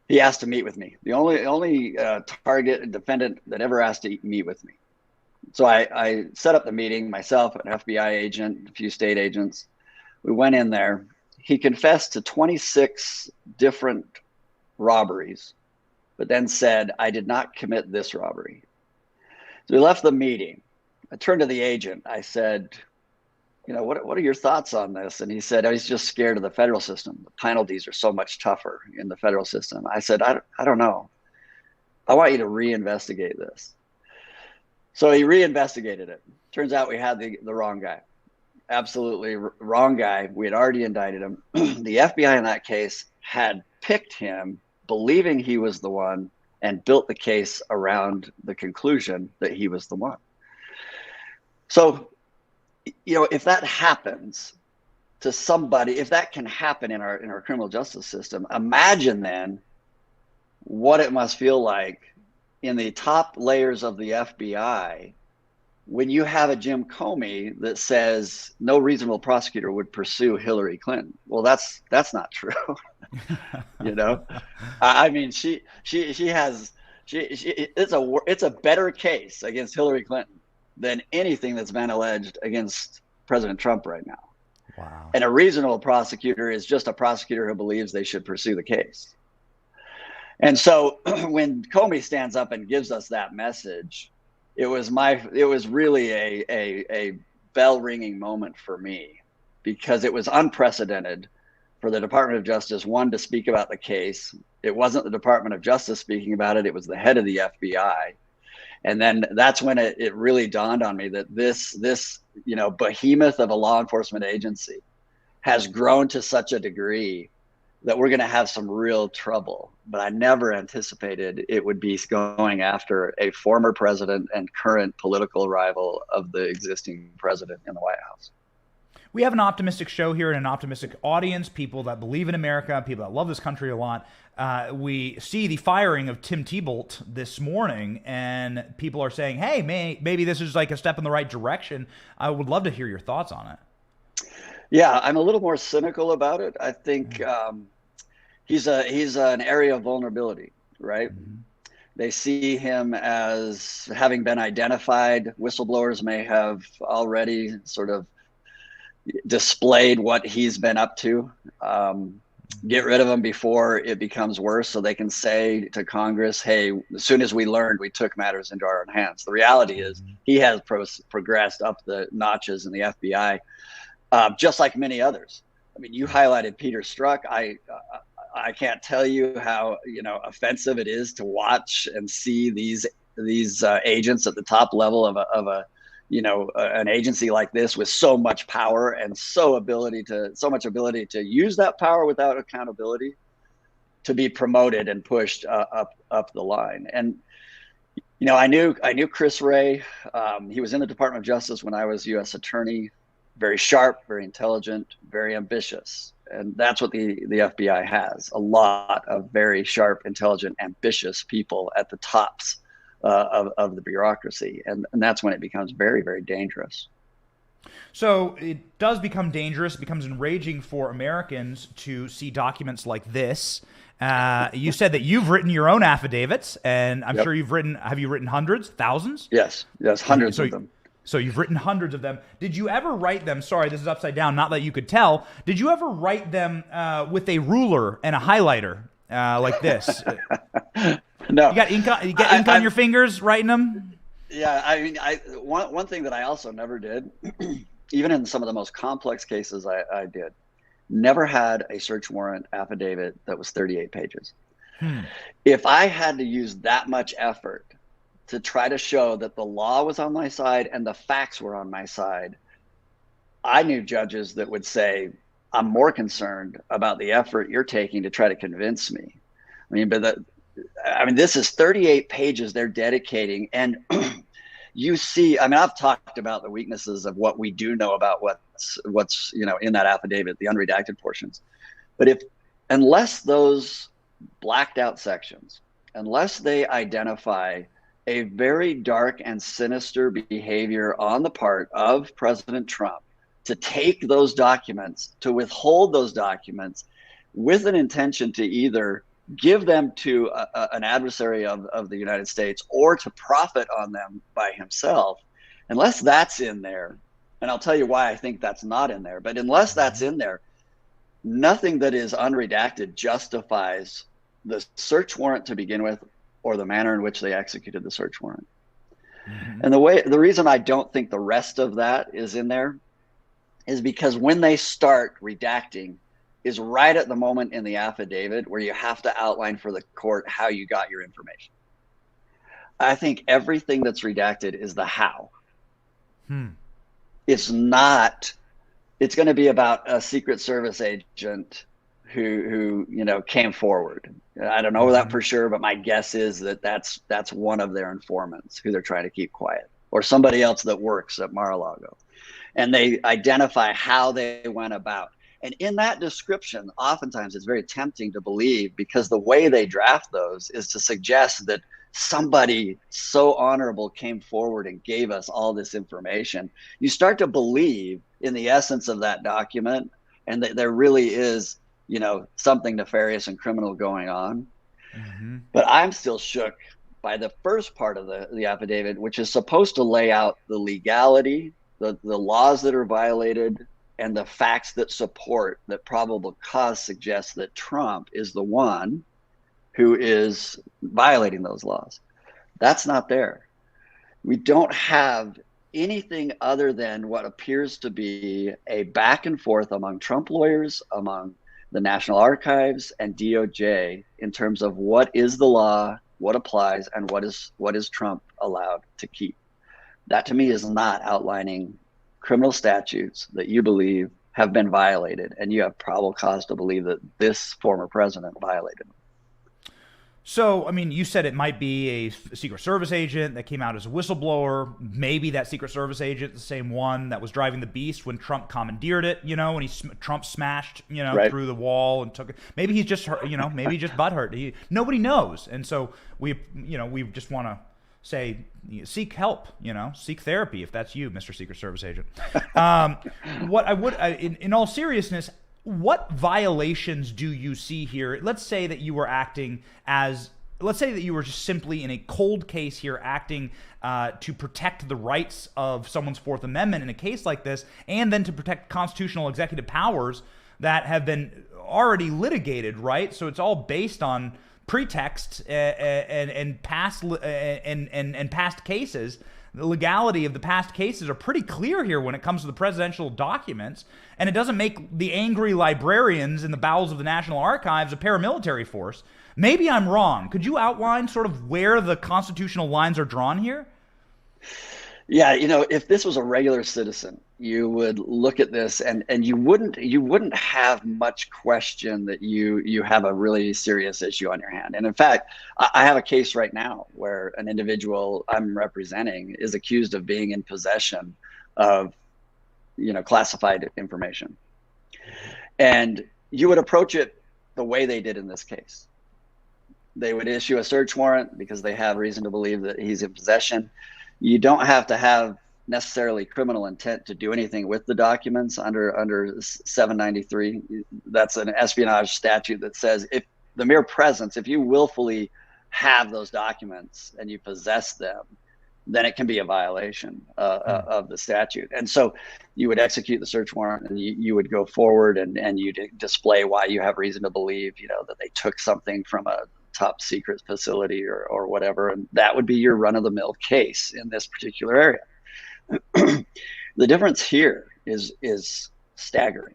He asked to meet with me. The only target and defendant that ever asked to meet with me. So I set up the meeting, myself, an FBI agent, a few state agents. We went in there. He confessed to 26 different robberies, but then said, I did not commit this robbery. So we left the meeting. I turned to the agent. I said, what are your thoughts on this? And he said, he's just scared of the federal system. The penalties are so much tougher in the federal system. I said, I don't know. I want you to reinvestigate this. So he reinvestigated it. Turns out we had the wrong guy. Absolutely wrong guy. We had already indicted him. The FBI in that case had picked him, believing he was the one, and built the case around the conclusion that he was the one. So, if that happens to somebody, if that can happen in our criminal justice system, imagine then what it must feel like in the top layers of the FBI when you have a Jim Comey that says no reasonable prosecutor would pursue Hillary Clinton. Well, that's not true. I mean, it's a better case against Hillary Clinton than anything that's been alleged against President Trump right now. Wow. And a reasonable prosecutor is just a prosecutor who believes they should pursue the case. And so when Comey stands up and gives us that message, it was really a bell ringing moment for me, because it was unprecedented for the Department of Justice, one, to speak about the case. It wasn't the Department of Justice speaking about it. It was the head of the FBI. And then that's when it really dawned on me that this behemoth of a law enforcement agency has grown to such a degree that we're going to have some real trouble. But I never anticipated it would be going after a former president and current political rival of the existing president in the White House. We have an optimistic show here and an optimistic audience, people that believe in America, people that love this country a lot. We see the firing of Tim Tebow this morning, and people are saying, hey, maybe this is like a step in the right direction. I would love to hear your thoughts on it. Yeah, I'm a little more cynical about it. I think he's an area of vulnerability, right? Mm-hmm. They see him as having been identified. Whistleblowers may have already sort of displayed what he's been up to. Get rid of him before it becomes worse, so they can say to Congress, hey, as soon as we learned, we took matters into our own hands. The reality is he has progressed up the notches in the FBI, just like many others. I mean, you highlighted Peter Strzok. I can't tell you how offensive it is to watch and see these agents at the top level of an agency like this with so much power and so much ability to use that power without accountability, to be promoted and pushed up the line. And I knew Chris Wray. He was in the Department of Justice when I was U.S. Attorney. Very sharp, very intelligent, very ambitious. And that's what the FBI has. A lot of very sharp, intelligent, ambitious people at the tops of the bureaucracy. And that's when it becomes very, very dangerous. So it does become dangerous. It becomes enraging for Americans to see documents like this. You said that you've written your own affidavits, and I'm sure have you written hundreds, thousands? Yes, hundreds of them. So you've written hundreds of them. Did you ever write them? Sorry, this is upside down. Not that you could tell. Did you ever write them with a ruler and a highlighter like this? No. You got ink on your fingers writing them? Yeah, I mean, one thing that I also never did, even in some of the most complex cases I did, never had a search warrant affidavit that was 38 pages. If I had to use that much effort to try to show that the law was on my side and the facts were on my side, I knew judges that would say, I'm more concerned about the effort you're taking to try to convince me. I mean, this is 38 pages they're dedicating. And you see, I mean, I've talked about the weaknesses of what we do know about what's in that affidavit, the unredacted portions. But unless those blacked out sections unless they identify a very dark and sinister behavior on the part of President Trump to take those documents, to withhold those documents with an intention to either give them to an adversary of the United States or to profit on them by himself, unless that's in there, and I'll tell you why I think that's not in there, but unless that's in there, nothing that is unredacted justifies the search warrant to begin with or the manner in which they executed the search warrant. And the reason I don't think the rest of that is in there is because when they start redacting is right at the moment in the affidavit where you have to outline for the court how you got your information. I think everything that's redacted is the how. It's not, it's going to be about a Secret Service agent who came forward. I don't know that for sure, but my guess is that that's one of their informants who they're trying to keep quiet, or somebody else that works at Mar-a-Lago. And they identify how they went about. And in that description, oftentimes it's very tempting to believe, because the way they draft those is to suggest that somebody so honorable came forward and gave us all this information. You start to believe in the essence of that document, and that there really is, something nefarious and criminal going on. But I'm still shook by the first part of the affidavit, which is supposed to lay out the legality, the laws that are violated, and the facts that support that probable cause suggests that Trump is the one who is violating those laws. That's not there. We don't have anything other than what appears to be a back and forth among Trump lawyers, among the National Archives and DOJ in terms of what is the law, what applies, and what is Trump allowed to keep. That to me is not outlining criminal statutes that you believe have been violated, and you have probable cause to believe that this former president violated them. So, I mean, you said it might be a Secret Service agent that came out as a whistleblower. Maybe that Secret Service agent, the same one that was driving the Beast when Trump commandeered it, when Trump smashed, right through the wall and took it. Maybe he's just, maybe just butthurt. Nobody knows. And so we just want to say, seek help, seek therapy if that's you, Mr. Secret Service agent. What I would, in all seriousness, what violations do you see here? Let's say that you were let's say that you were just simply in a cold case here acting to protect the rights of someone's Fourth Amendment in a case like this, and then to protect constitutional executive powers that have been already litigated, right? So it's all based on pretext and past cases. The legality of the past cases are pretty clear here when it comes to the presidential documents, and it doesn't make the angry librarians in the bowels of the National Archives a paramilitary force. Maybe I'm wrong. Could you outline sort of where the constitutional lines are drawn here? Yeah, if this was a regular citizen, you would look at this and you wouldn't have much question that you have a really serious issue on your hand. And in fact, I have a case right now where an individual I'm representing is accused of being in possession of, classified information. And you would approach it the way they did in this case. They would issue a search warrant because they have reason to believe that he's in possession. You don't have to have necessarily criminal intent to do anything with the documents under 793. That's an espionage statute that says if the mere presence, if you willfully have those documents and you possess them, then it can be a violation of the statute. And so you would execute the search warrant, and you would go forward and you display why you have reason to believe, that they took something from a top secret facility or whatever, and that would be your run-of-the-mill case in this particular area. The difference here is staggering.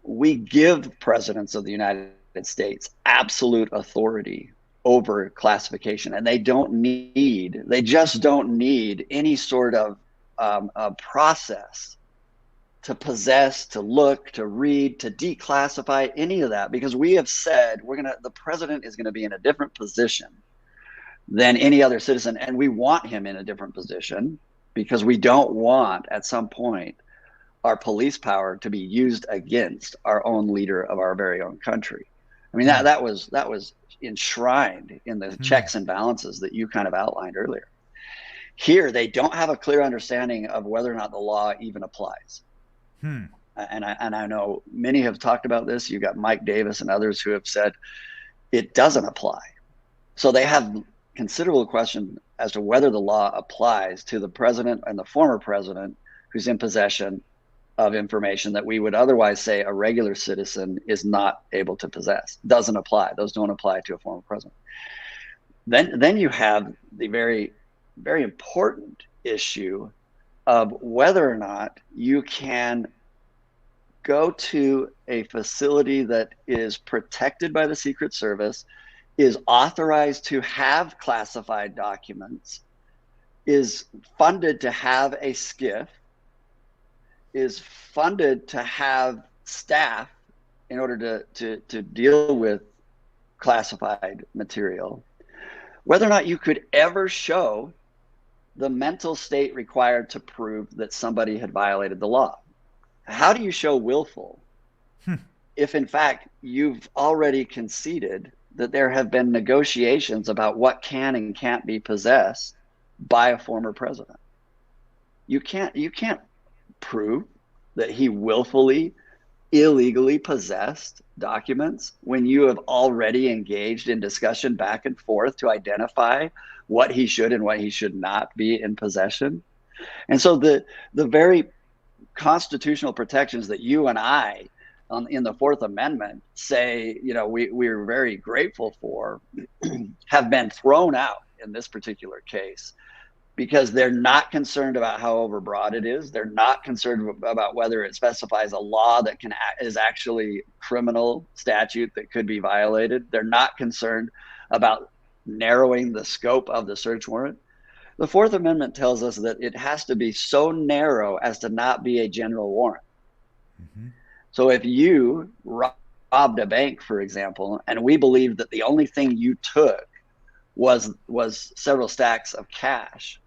We give presidents of the United States absolute authority over classification, and they just don't need any sort of a process to possess, to look, to read, to declassify any of that, because we have said the president is going to be in a different position than any other citizen, and we want him in a different position because we don't want at some point our police power to be used against our own leader of our very own country. I mean, that was enshrined in the checks and balances that you kind of outlined earlier. Here, they don't have a clear understanding of whether or not the law even applies. And I know many have talked about this. You've got Mike Davis and others who have said it doesn't apply. So they have considerable question as to whether the law applies to the president and the former president who's in possession of information that we would otherwise say a regular citizen is not able to possess. Doesn't apply. Those don't apply to a former president. Then you have the very, very important issue of whether or not you can go to a facility that is protected by the Secret Service, is authorized to have classified documents, is funded to have a SCIF, is funded to have staff in order to deal with classified material, whether or not you could ever show the mental state required to prove that somebody had violated the law. How do you show willful if in fact you've already conceded that there have been negotiations about what can and can't be possessed by a former president? You can't prove that he willfully, illegally possessed documents when you have already engaged in discussion back and forth to identify what he should and what he should not be in possession. And so the very constitutional protections that you and I in the Fourth Amendment say, we're very grateful for have been thrown out in this particular case, because they're not concerned about how overbroad it is. They're not concerned about whether it specifies a law that is actually criminal statute that could be violated. They're not concerned about narrowing the scope of the search warrant. The Fourth Amendment tells us that it has to be so narrow as to not be a general warrant. So if you robbed a bank, for example, and we believe that the only thing you took was several stacks of cash,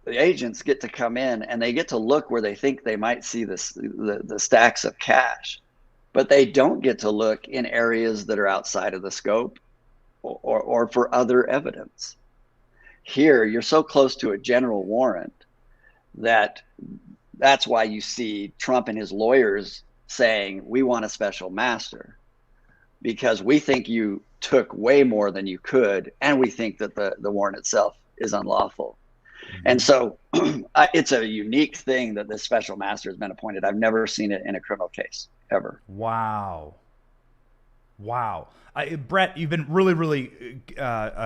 the agents get to come in and they get to look where they think they might see the stacks of cash, but they don't get to look in areas that are outside of the scope or for other evidence. Here, you're so close to a general warrant that's why you see Trump and his lawyers saying, we want a special master, because we think you took way more than you could, and we think that the warrant itself is unlawful. And so it's a unique thing that this special master has been appointed. I've never seen it in a criminal case, ever. Wow. Brett, you've been really, really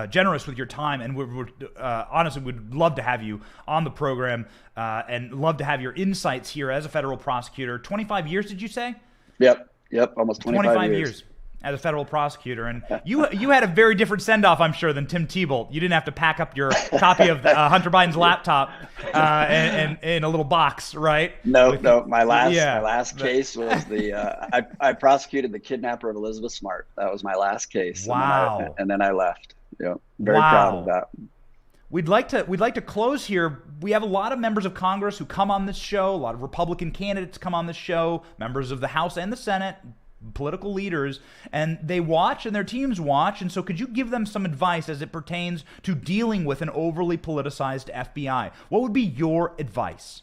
generous with your time, and we're honestly would love to have you on the program and love to have your insights here as a federal prosecutor. 25 years, did you say? Yep, almost 25 years. As a federal prosecutor, and you had a very different send-off, I'm sure, than Tim Tebow. You didn't have to pack up your copy of Hunter Biden's laptop and in a little box, right? No. My last case was I prosecuted the kidnapper of Elizabeth Smart. That was my last case. Wow. And then I left. Very proud of that. We'd like to close here. We have a lot of members of Congress who come on this show. A lot of Republican candidates come on this show. Members of the House and the Senate. Political leaders, and they watch and their teams watch. And so could you give them some advice as it pertains to dealing with an overly politicized FBI? What would be your advice?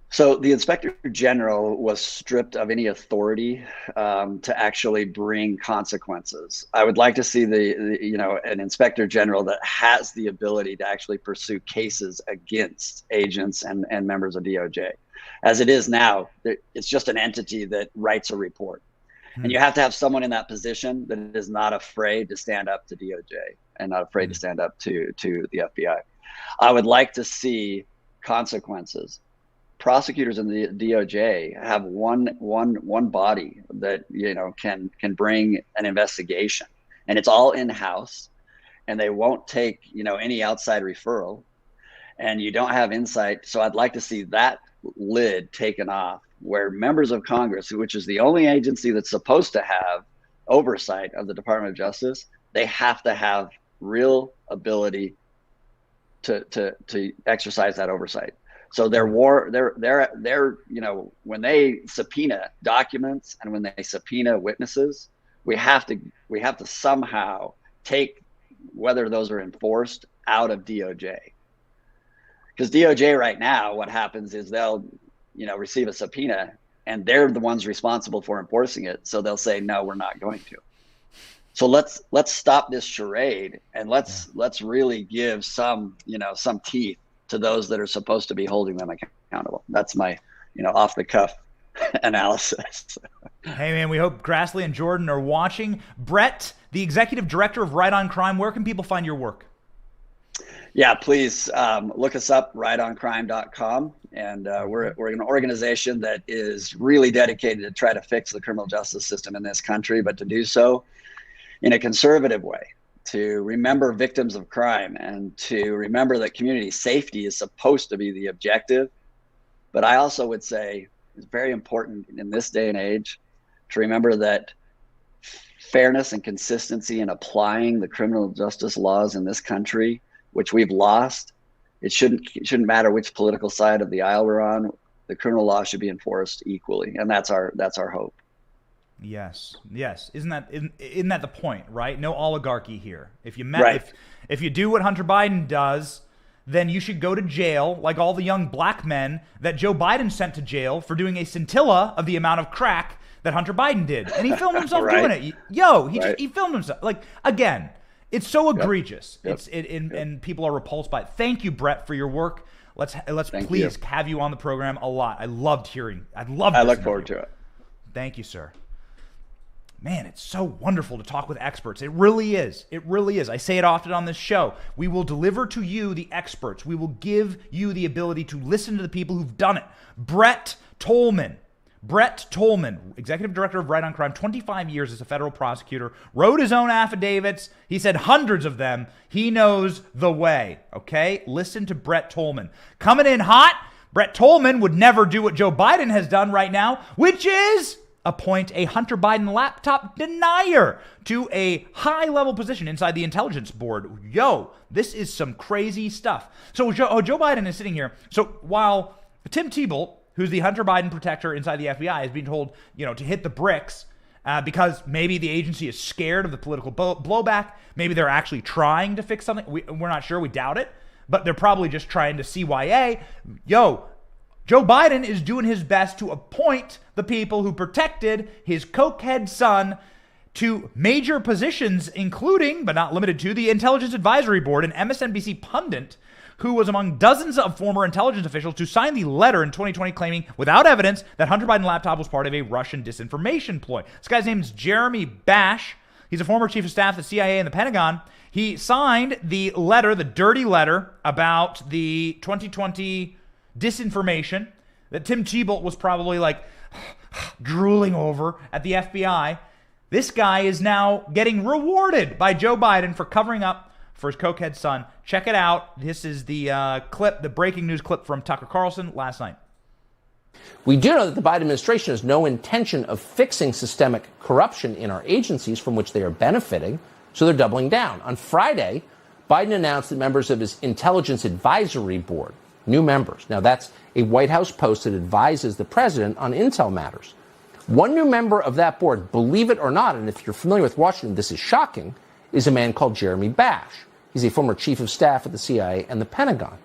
So the Inspector General was stripped of any authority to actually bring consequences. I would like to see an Inspector General that has the ability to actually pursue cases against agents and members of DOJ. As it is now, it's just an entity that writes a report. And you have to have someone in that position that is not afraid to stand up to DOJ and not afraid to stand up to the FBI. I would like to see consequences. Prosecutors in the DOJ have one body that can bring an investigation, and it's all in-house, and they won't take any outside referral, and you don't have insight. So I'd like to see that lid taken off, where members of Congress, which is the only agency that's supposed to have oversight of the Department of Justice, they have to have real ability to exercise that oversight. So they're you know, when they subpoena documents and when they subpoena witnesses, we have to somehow take whether those are enforced out of DOJ. Because DOJ right now, what happens is they'll, you know, receive a subpoena and they're the ones responsible for enforcing it. So they'll say, no, we're not going to. So let's stop this charade and let's really give some teeth to those that are supposed to be holding them accountable. That's my, you know, off the cuff analysis. Hey man, we hope Grassley and Jordan are watching. Brett, the executive director of Right on Crime, where can people find your work? Yeah, please look us up, rightoncrime.com. And we're an organization that is really dedicated to try to fix the criminal justice system in this country, but to do so in a conservative way, to remember victims of crime and to remember that community safety is supposed to be the objective. But I also would say it's very important in this day and age to remember that fairness and consistency in applying the criminal justice laws in this country, which we've lost, it shouldn't matter which political side of the aisle we're on. The criminal law should be enforced equally, and that's our hope. Yes. Isn't that the point, right? No oligarchy here. If you if you do what Hunter Biden does, then you should go to jail like all the young black men that Joe Biden sent to jail for doing a scintilla of the amount of crack that Hunter Biden did, and he filmed himself doing it. He filmed himself. Like, again, it's so egregious. Yep. And people are repulsed by it. Thank you, Brett, for your work. Let's please have you on the program a lot. I loved hearing. I look forward to it. Thank you, sir. Man, it's so wonderful to talk with experts. It really is. It really is. I say it often on this show. We will deliver to you the experts. We will give you the ability to listen to the people who've done it. Brett Tolman, executive director of Right on Crime, 25 years as a federal prosecutor, wrote his own affidavits. He said hundreds of them. He knows the way, okay? Listen to Brett Tolman. Coming in hot, Brett Tolman would never do what Joe Biden has done right now, which is appoint a Hunter Biden laptop denier to a high-level position inside the intelligence board. Yo, this is some crazy stuff. So Joe Biden is sitting here. So while Tim Tebow, who's the Hunter Biden protector inside the FBI, is being told, you know, to hit the bricks because maybe the agency is scared of the political blowback. Maybe they're actually trying to fix something. We're not sure. We doubt it. But they're probably just trying to CYA. Yo, Joe Biden is doing his best to appoint the people who protected his cokehead son to major positions, including, but not limited to, the Intelligence Advisory Board, an MSNBC pundit who was among dozens of former intelligence officials to sign the letter in 2020 claiming, without evidence, that Hunter Biden laptop was part of a Russian disinformation ploy. This guy's name is Jeremy Bash. He's a former chief of staff at the CIA and the Pentagon. He signed the letter, the dirty letter, about the 2020 disinformation that Tim Tebow was probably like drooling over at the FBI. This guy is now getting rewarded by Joe Biden for covering up for his cokehead son. Check it out. This is the clip, the breaking news clip from Tucker Carlson last night. We do know that the Biden administration has no intention of fixing systemic corruption in our agencies from which they are benefiting, so they're doubling down. On Friday, Biden announced that members of his Intelligence Advisory Board, new members. Now, that's a White House post that advises the president on intel matters. One new member of that board, believe it or not, and if you're familiar with Washington, this is shocking, is a man called Jeremy Bash. He's a former chief of staff at the CIA and the Pentagon.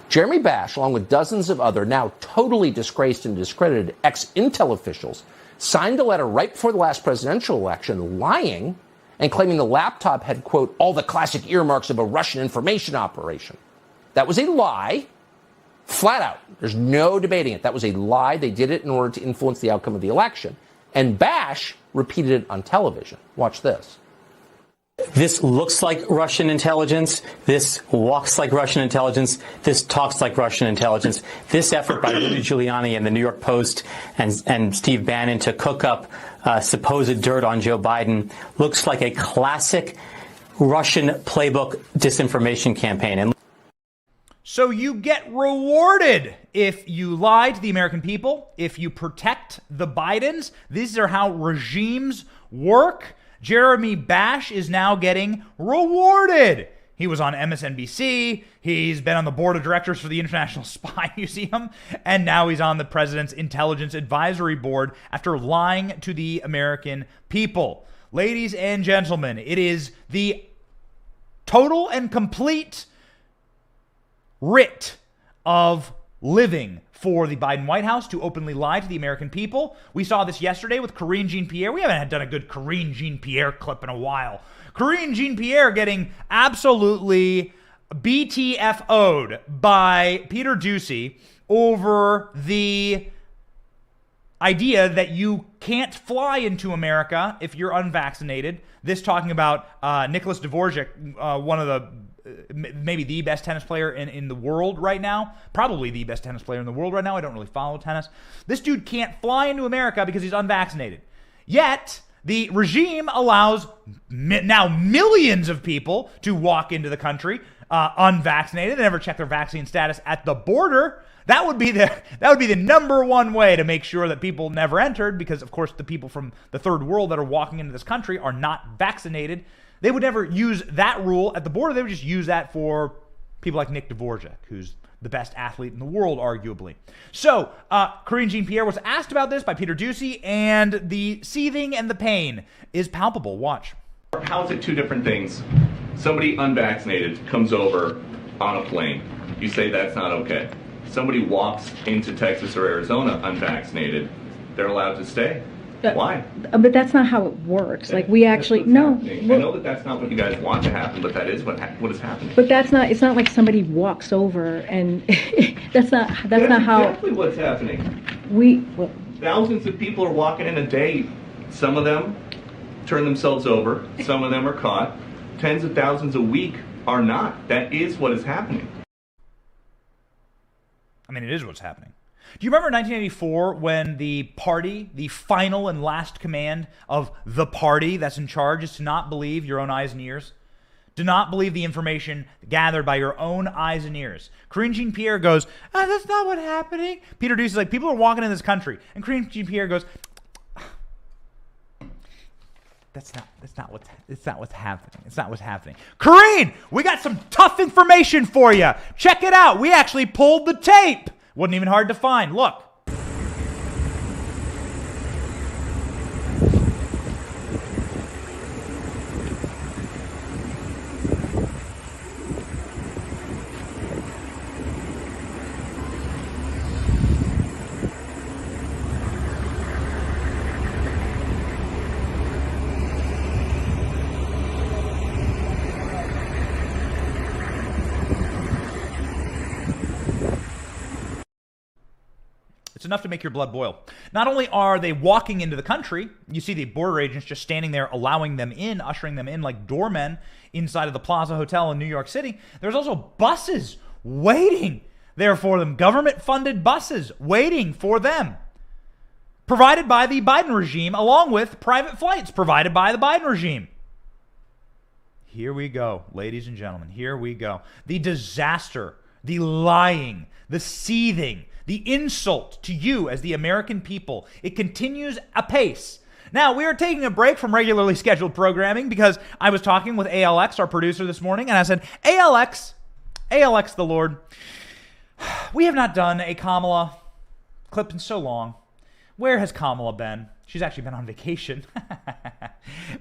Jeremy Bash, along with dozens of other now totally disgraced and discredited ex-intel officials, signed a letter right before the last presidential election lying and claiming the laptop had, quote, all the classic earmarks of a Russian information operation. That was a lie. Flat out. There's no debating it. That was a lie. They did it in order to influence the outcome of the election. And Bash repeated it on television. Watch this. This looks like Russian intelligence. This walks like Russian intelligence. This talks like Russian intelligence. This effort by Rudy Giuliani and the New York Post and Steve Bannon to cook up supposed dirt on Joe Biden looks like a classic Russian playbook disinformation campaign. And so you get rewarded if you lie to the American people, if you protect the Bidens. These are how regimes work. Jeremy Bash is now getting rewarded. He was on MSNBC. He's been on the board of directors for the International Spy Museum. And now he's on the president's Intelligence Advisory Board after lying to the American people. Ladies and gentlemen, it is the total and complete writ of living for the Biden White House to openly lie to the American people. We saw this yesterday with Karine Jean-Pierre. We haven't done a good Karine Jean-Pierre clip in a while. Karine Jean-Pierre getting absolutely BTFO'd by Peter Doocy over the idea that you can't fly into America if you're unvaccinated. This talking about Nicholas Dvorak, one of the maybe the best tennis player in the world right now. Probably the best tennis player in the world right now. I don't really follow tennis. This dude can't fly into America because he's unvaccinated. Yet, the regime allows now millions of people to walk into the country unvaccinated. They never check their vaccine status at the border. That would be the number one way to make sure that people never entered, because, of course, the people from the third world that are walking into this country are not vaccinated. They would never use that rule at the border. They would just use that for people like Nick Dvorak, who's the best athlete in the world, arguably. So, Karine Jean-Pierre was asked about this by Peter Doocy, and the seething and the pain is palpable. Watch. How is it two different things? Somebody unvaccinated comes over on a plane. You say that's not okay. Somebody walks into Texas or Arizona unvaccinated. They're allowed to stay. Why? But that's not how it works. Like, we actually no. I know that that's not what you guys want to happen, but that is what is happening. But that's not. It's not like somebody walks over and that's not how. Exactly what's happening. Thousands of people are walking in a day. Some of them turn themselves over. Some of them are caught. Tens of thousands a week are not. That is what is happening. I mean, it is what's happening. Do you remember 1984 when the party, the final and last command of the party that's in charge is to not believe your own eyes and ears? Do not believe the information gathered by your own eyes and ears. Karine Jean-Pierre goes, that's not what's happening. Peter Doocy is like, people are walking in this country. And Karine Jean-Pierre goes, That's not what's happening. It's not what's happening. Karine, we got some tough information for you. Check it out. We actually pulled the tape. Wasn't even hard to find. Look. It's enough to make your blood boil. Not only are they walking into the country, you see the border agents just standing there allowing them in, ushering them in like doormen inside of the Plaza Hotel in New York City. There's also buses waiting there for them, government-funded buses waiting for them, provided by the Biden regime, along with private flights provided by the Biden regime. Here we go, ladies and gentlemen. Here we go. The disaster, the lying, the seething, the insult to you as the American people. It continues apace. Now, we are taking a break from regularly scheduled programming because I was talking with ALX, our producer, this morning, and I said, ALX the Lord, we have not done a Kamala clip in so long. Where has Kamala been? She's actually been on vacation.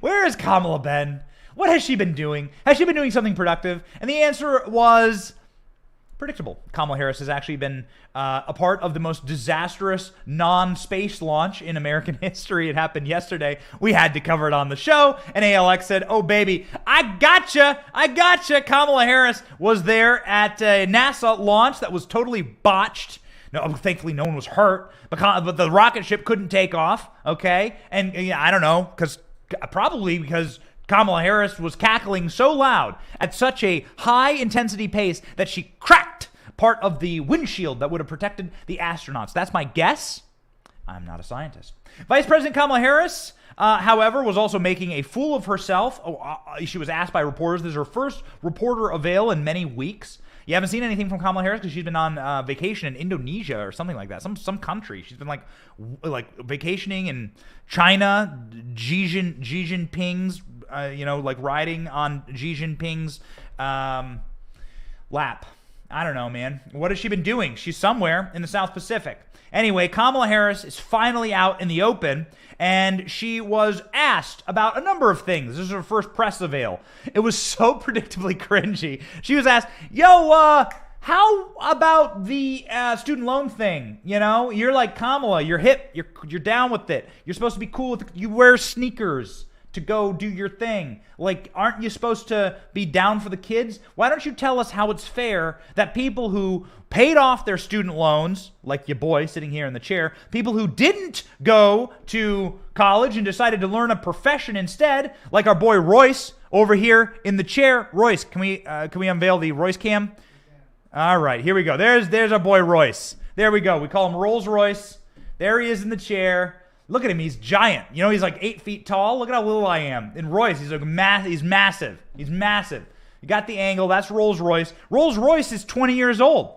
Where has Kamala been? What has she been doing? Has she been doing something productive? And the answer was predictable. Kamala Harris has actually been a part of the most disastrous non-space launch in American history. It happened yesterday. We had to cover it on the show, and ALX said, oh, baby, I gotcha. Kamala Harris was there at a NASA launch that was totally botched. No, thankfully no one was hurt, but the rocket ship couldn't take off, okay? And I don't know, probably because Kamala Harris was cackling so loud at such a high-intensity pace that she cracked part of the windshield that would have protected the astronauts. That's my guess. I'm not a scientist. Vice President Kamala Harris, however, was also making a fool of herself. She was asked by reporters. This is her first reporter avail in many weeks. You haven't seen anything from Kamala Harris because she's been on vacation in Indonesia or something like that, some country. She's been like vacationing in China, Xi Jinping's like riding on Xi Jinping's lap. I don't know, man. What has she been doing? She's somewhere in the South Pacific. Anyway, Kamala Harris is finally out in the open, and she was asked about a number of things. This is her first press avail. It was so predictably cringy. She was asked, how about the student loan thing? You're like Kamala, you're hip, you're down with it. You're supposed to be cool with it. You wear sneakers to go do your thing. Like, aren't you supposed to be down for the kids? Why don't you tell us how it's fair that people who paid off their student loans, like your boy sitting here in the chair, people who didn't go to college and decided to learn a profession instead, like our boy Royce over here in the chair. Royce, can we unveil the Royce cam? All right, here we go. There's our boy Royce. There we go. We call him Rolls Royce. There he is in the chair. Look at him. He's giant. He's like 8 feet tall. Look at how little I am. And Royce, he's massive. He's massive. You got the angle. That's Rolls Royce. Rolls Royce is 20 years old.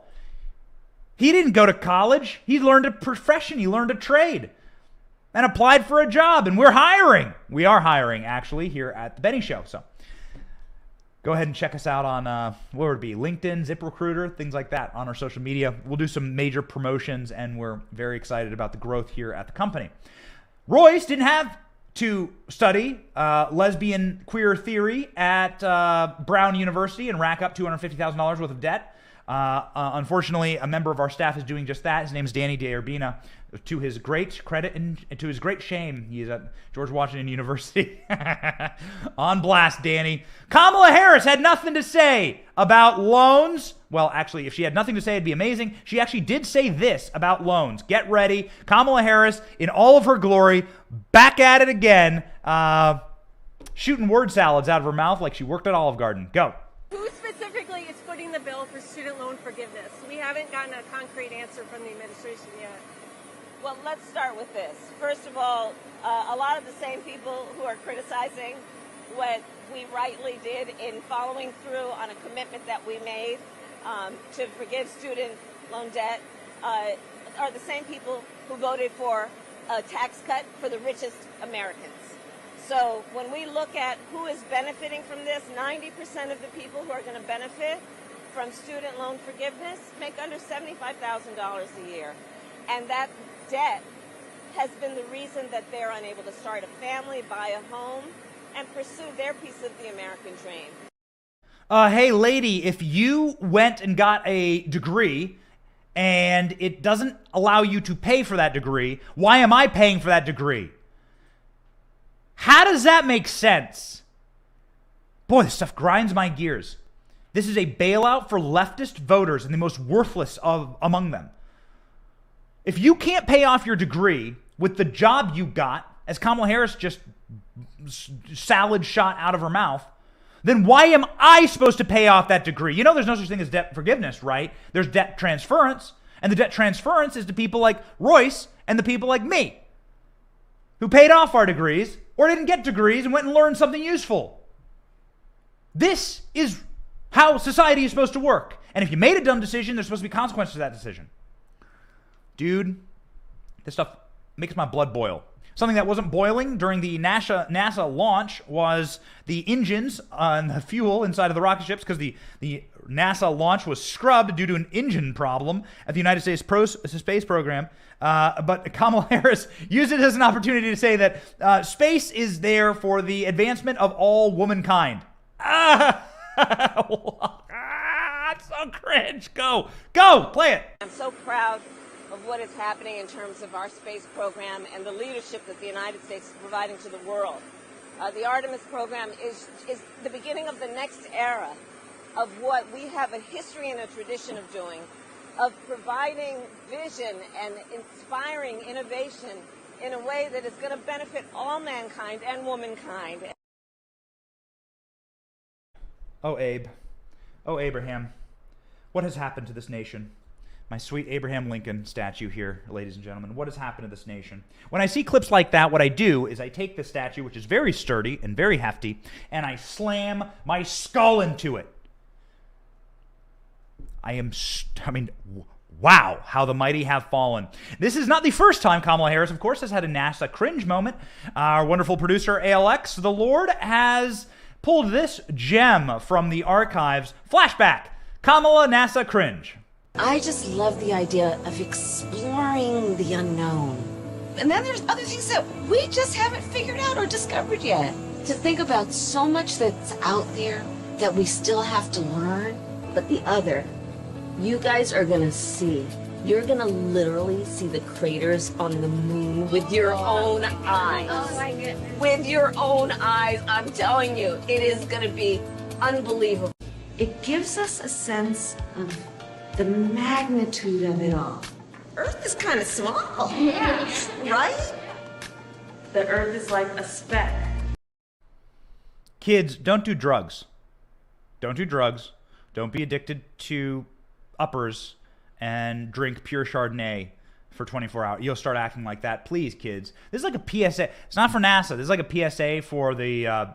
He didn't go to college. He learned a profession. He learned a trade and applied for a job. And we're hiring. We are hiring, actually, here at The Benny Show. So go ahead and check us out on, what would it be, LinkedIn, ZipRecruiter, things like that on our social media. We'll do some major promotions, and we're very excited about the growth here at the company. Royce didn't have to study lesbian queer theory at Brown University and rack up $250,000 worth of debt. Unfortunately, a member of our staff is doing just that. His name is Danny DeUrbina. To his great credit and to his great shame, he's at George Washington University. On blast, Danny. Kamala Harris had nothing to say about loans. Well, actually, if she had nothing to say, it'd be amazing. She actually did say this about loans. Get ready. Kamala Harris, in all of her glory, back at it again, shooting word salads out of her mouth like she worked at Olive Garden. Go. Who specifically is footing the bill for student loan forgiveness? We haven't gotten a concrete answer from the administration yet. Well, let's start with this. First of all, a lot of the same people who are criticizing what we rightly did in following through on a commitment that we made to forgive student loan debt are the same people who voted for a tax cut for the richest Americans. So when we look at who is benefiting from this, 90% of the people who are going to benefit from student loan forgiveness make under $75,000 a year. And that debt has been the reason that they're unable to start a family, buy a home, and pursue their piece of the American dream. Hey, lady, if you went and got a degree and it doesn't allow you to pay for that degree, why am I paying for that degree? How does that make sense? Boy, this stuff grinds my gears. This is a bailout for leftist voters and the most worthless among them. If you can't pay off your degree with the job you got, as Kamala Harris just salad shot out of her mouth, then why am I supposed to pay off that degree? There's no such thing as debt forgiveness, right? There's debt transference, and the debt transference is to people like Royce and the people like me who paid off our degrees or didn't get degrees and went and learned something useful. This is how society is supposed to work. And if you made a dumb decision, there's supposed to be consequences to that decision. Dude, this stuff makes my blood boil. Something that wasn't boiling during the NASA launch was the engines and the fuel inside of the rocket ships, because the NASA launch was scrubbed due to an engine problem at the United States space program. But Kamala Harris used it as an opportunity to say that space is there for the advancement of all womankind. It's so cringe. Go, play it. I'm so proud of what is happening in terms of our space program and the leadership that the United States is providing to the world. The Artemis program is the beginning of the next era of what we have a history and a tradition of doing, of providing vision and inspiring innovation in a way that is going to benefit all mankind and womankind. Oh, Abe. Oh, Abraham. What has happened to this nation? My sweet Abraham Lincoln statue here, ladies and gentlemen. What has happened to this nation? When I see clips like that, what I do is I take the statue, which is very sturdy and very hefty, and I slam my skull into it. Wow, how the mighty have fallen. This is not the first time Kamala Harris, of course, has had a NASA cringe moment. Our wonderful producer, ALX, the Lord, has pulled this gem from the archives. Flashback, Kamala NASA cringe. I just love the idea of exploring the unknown. And then there's other things that we just haven't figured out or discovered yet. To think about so much that's out there that we still have to learn. But the other, you guys are gonna see. You're gonna literally see the craters on the moon with your own eyes. Oh my goodness. With your own eyes, I'm telling you, it is gonna be unbelievable. It gives us a sense of the magnitude of it all. Earth is kind of small. Yeah. Right? The Earth is like a speck. Kids, don't do drugs. Don't do drugs. Don't be addicted to uppers and drink pure Chardonnay for 24 hours. You'll start acting like that. Please, kids. This is like a PSA. It's not for NASA. This is like a PSA for the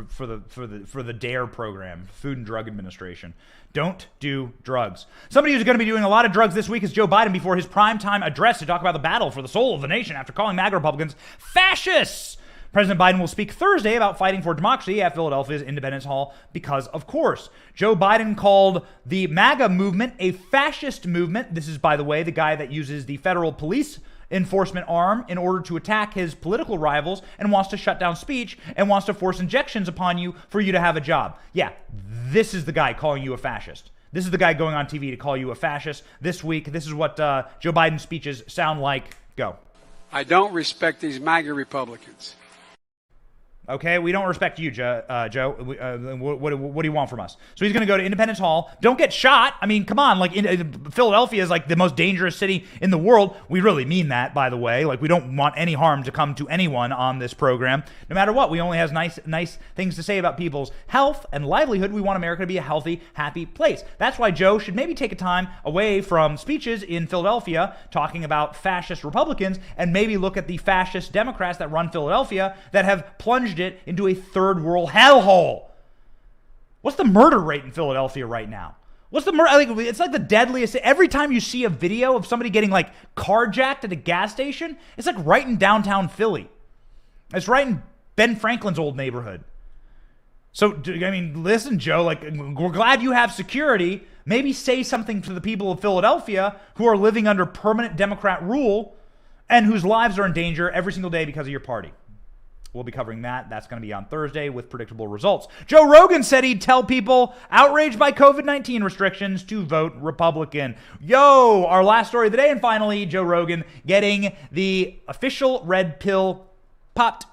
for the DARE program, Food and Drug Administration. Don't do drugs. Somebody who's going to be doing a lot of drugs this week is Joe Biden before his primetime address to talk about the battle for the soul of the nation after calling MAGA Republicans fascists. President Biden will speak Thursday about fighting for democracy at Philadelphia's Independence Hall because, of course, Joe Biden called the MAGA movement a fascist movement. This is, by the way, the guy that uses the federal police enforcement arm in order to attack his political rivals and wants to shut down speech and wants to force injections upon you for you to have a job. Yeah, this is the guy calling you a fascist. This is the guy going on TV to call you a fascist this week. This is what Joe Biden's speeches sound like. Go. I don't respect these MAGA Republicans. Okay, we don't respect you, Joe. What do you want from us? So he's going to go to Independence Hall. Don't get shot. I mean, come on. Like, Philadelphia is like the most dangerous city in the world. We really mean that, by the way. Like, we don't want any harm to come to anyone on this program. No matter what, we only have nice things to say about people's health and livelihood. We want America to be a healthy, happy place. That's why Joe should maybe take a time away from speeches in Philadelphia talking about fascist Republicans and maybe look at the fascist Democrats that run Philadelphia that have plunged it into a third world hellhole. What's the murder rate in Philadelphia right now? What's the murder? It's like the deadliest. Every time you see a video of somebody getting like carjacked at a gas station, it's like right in downtown Philly. It's right in Ben Franklin's old neighborhood. So, I mean, listen, Joe, like, we're glad you have security. Maybe say something to the people of Philadelphia who are living under permanent Democrat rule and whose lives are in danger every single day because of your party. We'll be covering that. That's going to be on Thursday with predictable results. Joe Rogan said he'd tell people outraged by COVID-19 restrictions to vote Republican. Yo, our last story of the day. And finally, Joe Rogan getting the official red pill popped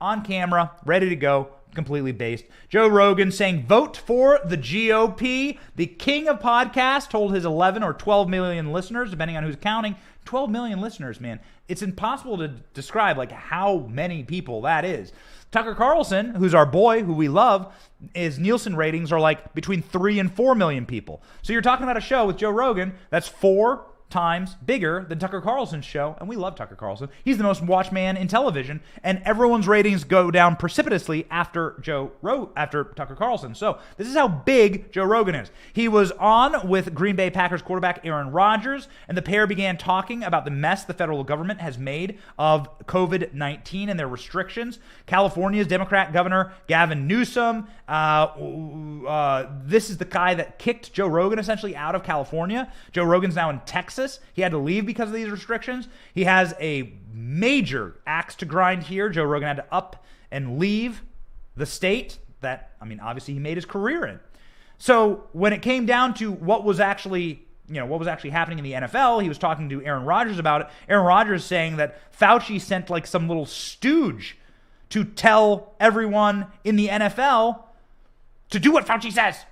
on camera, ready to go, completely based. Joe Rogan saying, vote for the GOP. The king of podcasts told his 11 or 12 million listeners, depending on who's counting. 12 million listeners, man. It's impossible to describe like how many people that is. Tucker Carlson, who's our boy, who we love, his Nielsen ratings are like between 3 and 4 million people. So you're talking about a show with Joe Rogan that's 4 times bigger than Tucker Carlson's show, and we love Tucker Carlson. He's the most watched man in television, and everyone's ratings go down precipitously after Tucker Carlson. So this is how big Joe Rogan is. He was on with Green Bay Packers quarterback Aaron Rodgers, and the pair began talking about the mess the federal government has made of COVID-19 and their restrictions. California's Democrat Governor Gavin Newsom, this is the guy that kicked Joe Rogan essentially out of California. Joe Rogan's now in Texas. He had to leave because of these restrictions. He has a major axe to grind here. Joe Rogan had to up and leave the state that, I mean, obviously he made his career in. So when it came down to what was actually happening in the NFL, he was talking to Aaron Rodgers about it. Aaron Rodgers saying that Fauci sent like some little stooge to tell everyone in the NFL to do what Fauci says.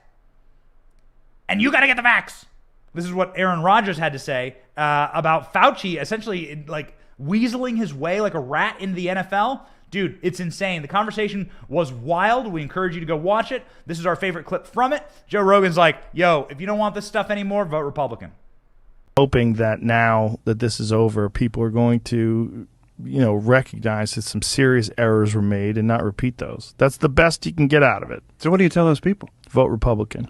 And you got to get the vax. This is what Aaron Rodgers had to say about Fauci essentially like weaseling his way like a rat into the NFL. Dude, it's insane. The conversation was wild. We encourage you to go watch it. This is our favorite clip from it. Joe Rogan's like, yo, if you don't want this stuff anymore, vote Republican. Hoping that now that this is over, people are going to, recognize that some serious errors were made and not repeat those. That's the best you can get out of it. So what do you tell those people? Vote Republican.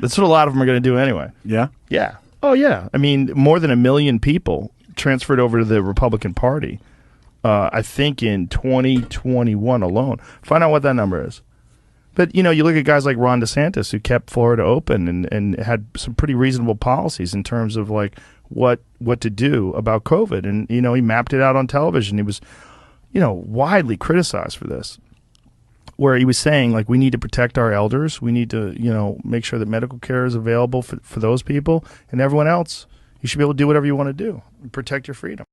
That's what a lot of them are going to do anyway. Yeah? Yeah. Oh, yeah. I mean, more than 1 million people transferred over to the Republican Party, I think in 2021 alone. Find out what that number is. But, you know, you look at guys like Ron DeSantis, who kept Florida open and had some pretty reasonable policies in terms of, like, what to do about COVID. And, you know, he mapped it out on television. He was, you know, widely criticized for this, where he was saying, like, we need to protect our elders. We need to, you know, make sure that medical care is available for those people, and everyone else, you should be able to do whatever you want to do and protect your freedom.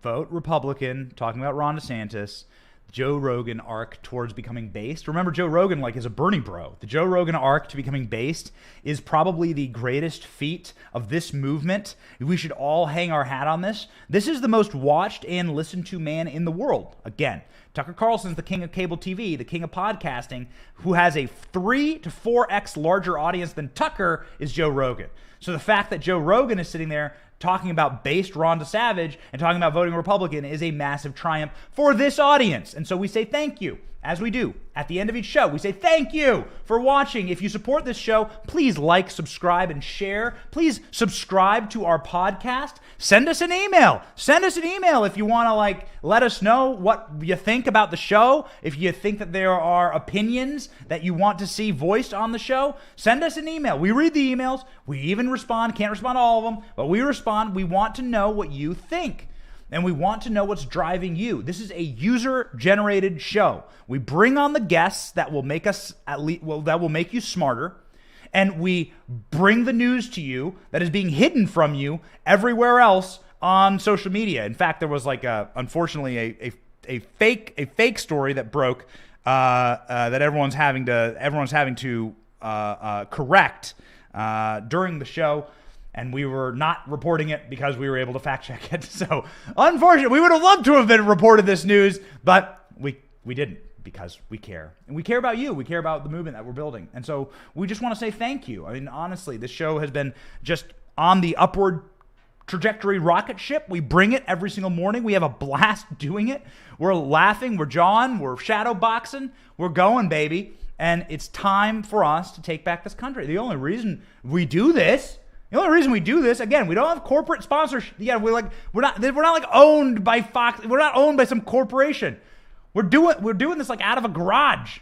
Vote Republican, talking about Ron DeSantis. Joe Rogan arc towards becoming based. Remember, Joe Rogan, like, is a Bernie bro. The Joe Rogan arc to becoming based is probably the greatest feat of this movement. We should all hang our hat on this. This is the most watched and listened to man in the world. Again, Tucker Carlson's the king of cable TV, the king of podcasting, who has a 3 to 4x larger audience than Tucker is Joe Rogan. So the fact that Joe Rogan is sitting there talking about based Ron DeSavage and talking about voting Republican is a massive triumph for this audience. And so we say thank you, as we do at the end of each show. We say thank you for watching. If you support this show, please like, subscribe, and share. Please subscribe to our podcast. Send us an email. Send us an email if you want to, like, let us know what you think about the show. If you think that there are opinions that you want to see voiced on the show, send us an email. We read the emails. We even respond. Can't respond to all of them, but we respond. We want to know what you think. And we want to know what's driving you. This is a user-generated show. We bring on the guests that will make us that will make you smarter, and we bring the news to you that is being hidden from you everywhere else on social media. In fact, there was unfortunately a fake story that broke that everyone's having to correct during the show. And we were not reporting it because we were able to fact check it. So, unfortunately, we would have loved to have been reported this news, but we didn't, because we care. And we care about you. We care about the movement that we're building. And so we just want to say thank you. I mean, honestly, this show has been just on the upward trajectory rocket ship. We bring it every single morning. We have a blast doing it. We're laughing. We're jawing. We're shadow boxing. We're going, baby. And it's time for us to take back this country. The only reason we do this, again, we don't have corporate sponsorship. Yeah, we're not like owned by Fox. We're not owned by some corporation. We're doing this like out of a garage.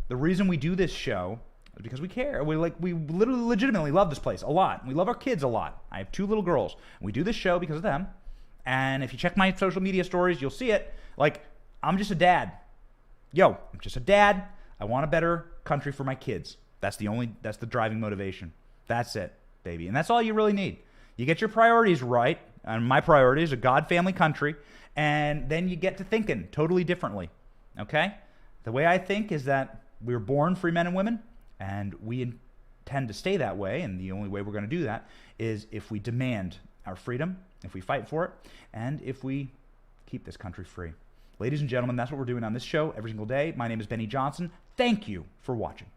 The reason we do this show is because we care. We literally legitimately love this place a lot. We love our kids a lot. I have 2 little girls. We do this show because of them. And if you check my social media stories, you'll see it. Like, I'm just a dad. I'm just a dad. I want a better country for my kids. That's the driving motivation. That's it, baby. And that's all you really need. You get your priorities right, and my priority is a God, family, country, and then you get to thinking totally differently, okay? The way I think is that we were born free men and women, and we intend to stay that way, and the only way we're going to do that is if we demand our freedom, if we fight for it, and if we keep this country free. Ladies and gentlemen, that's what we're doing on this show every single day. My name is Benny Johnson. Thank you for watching.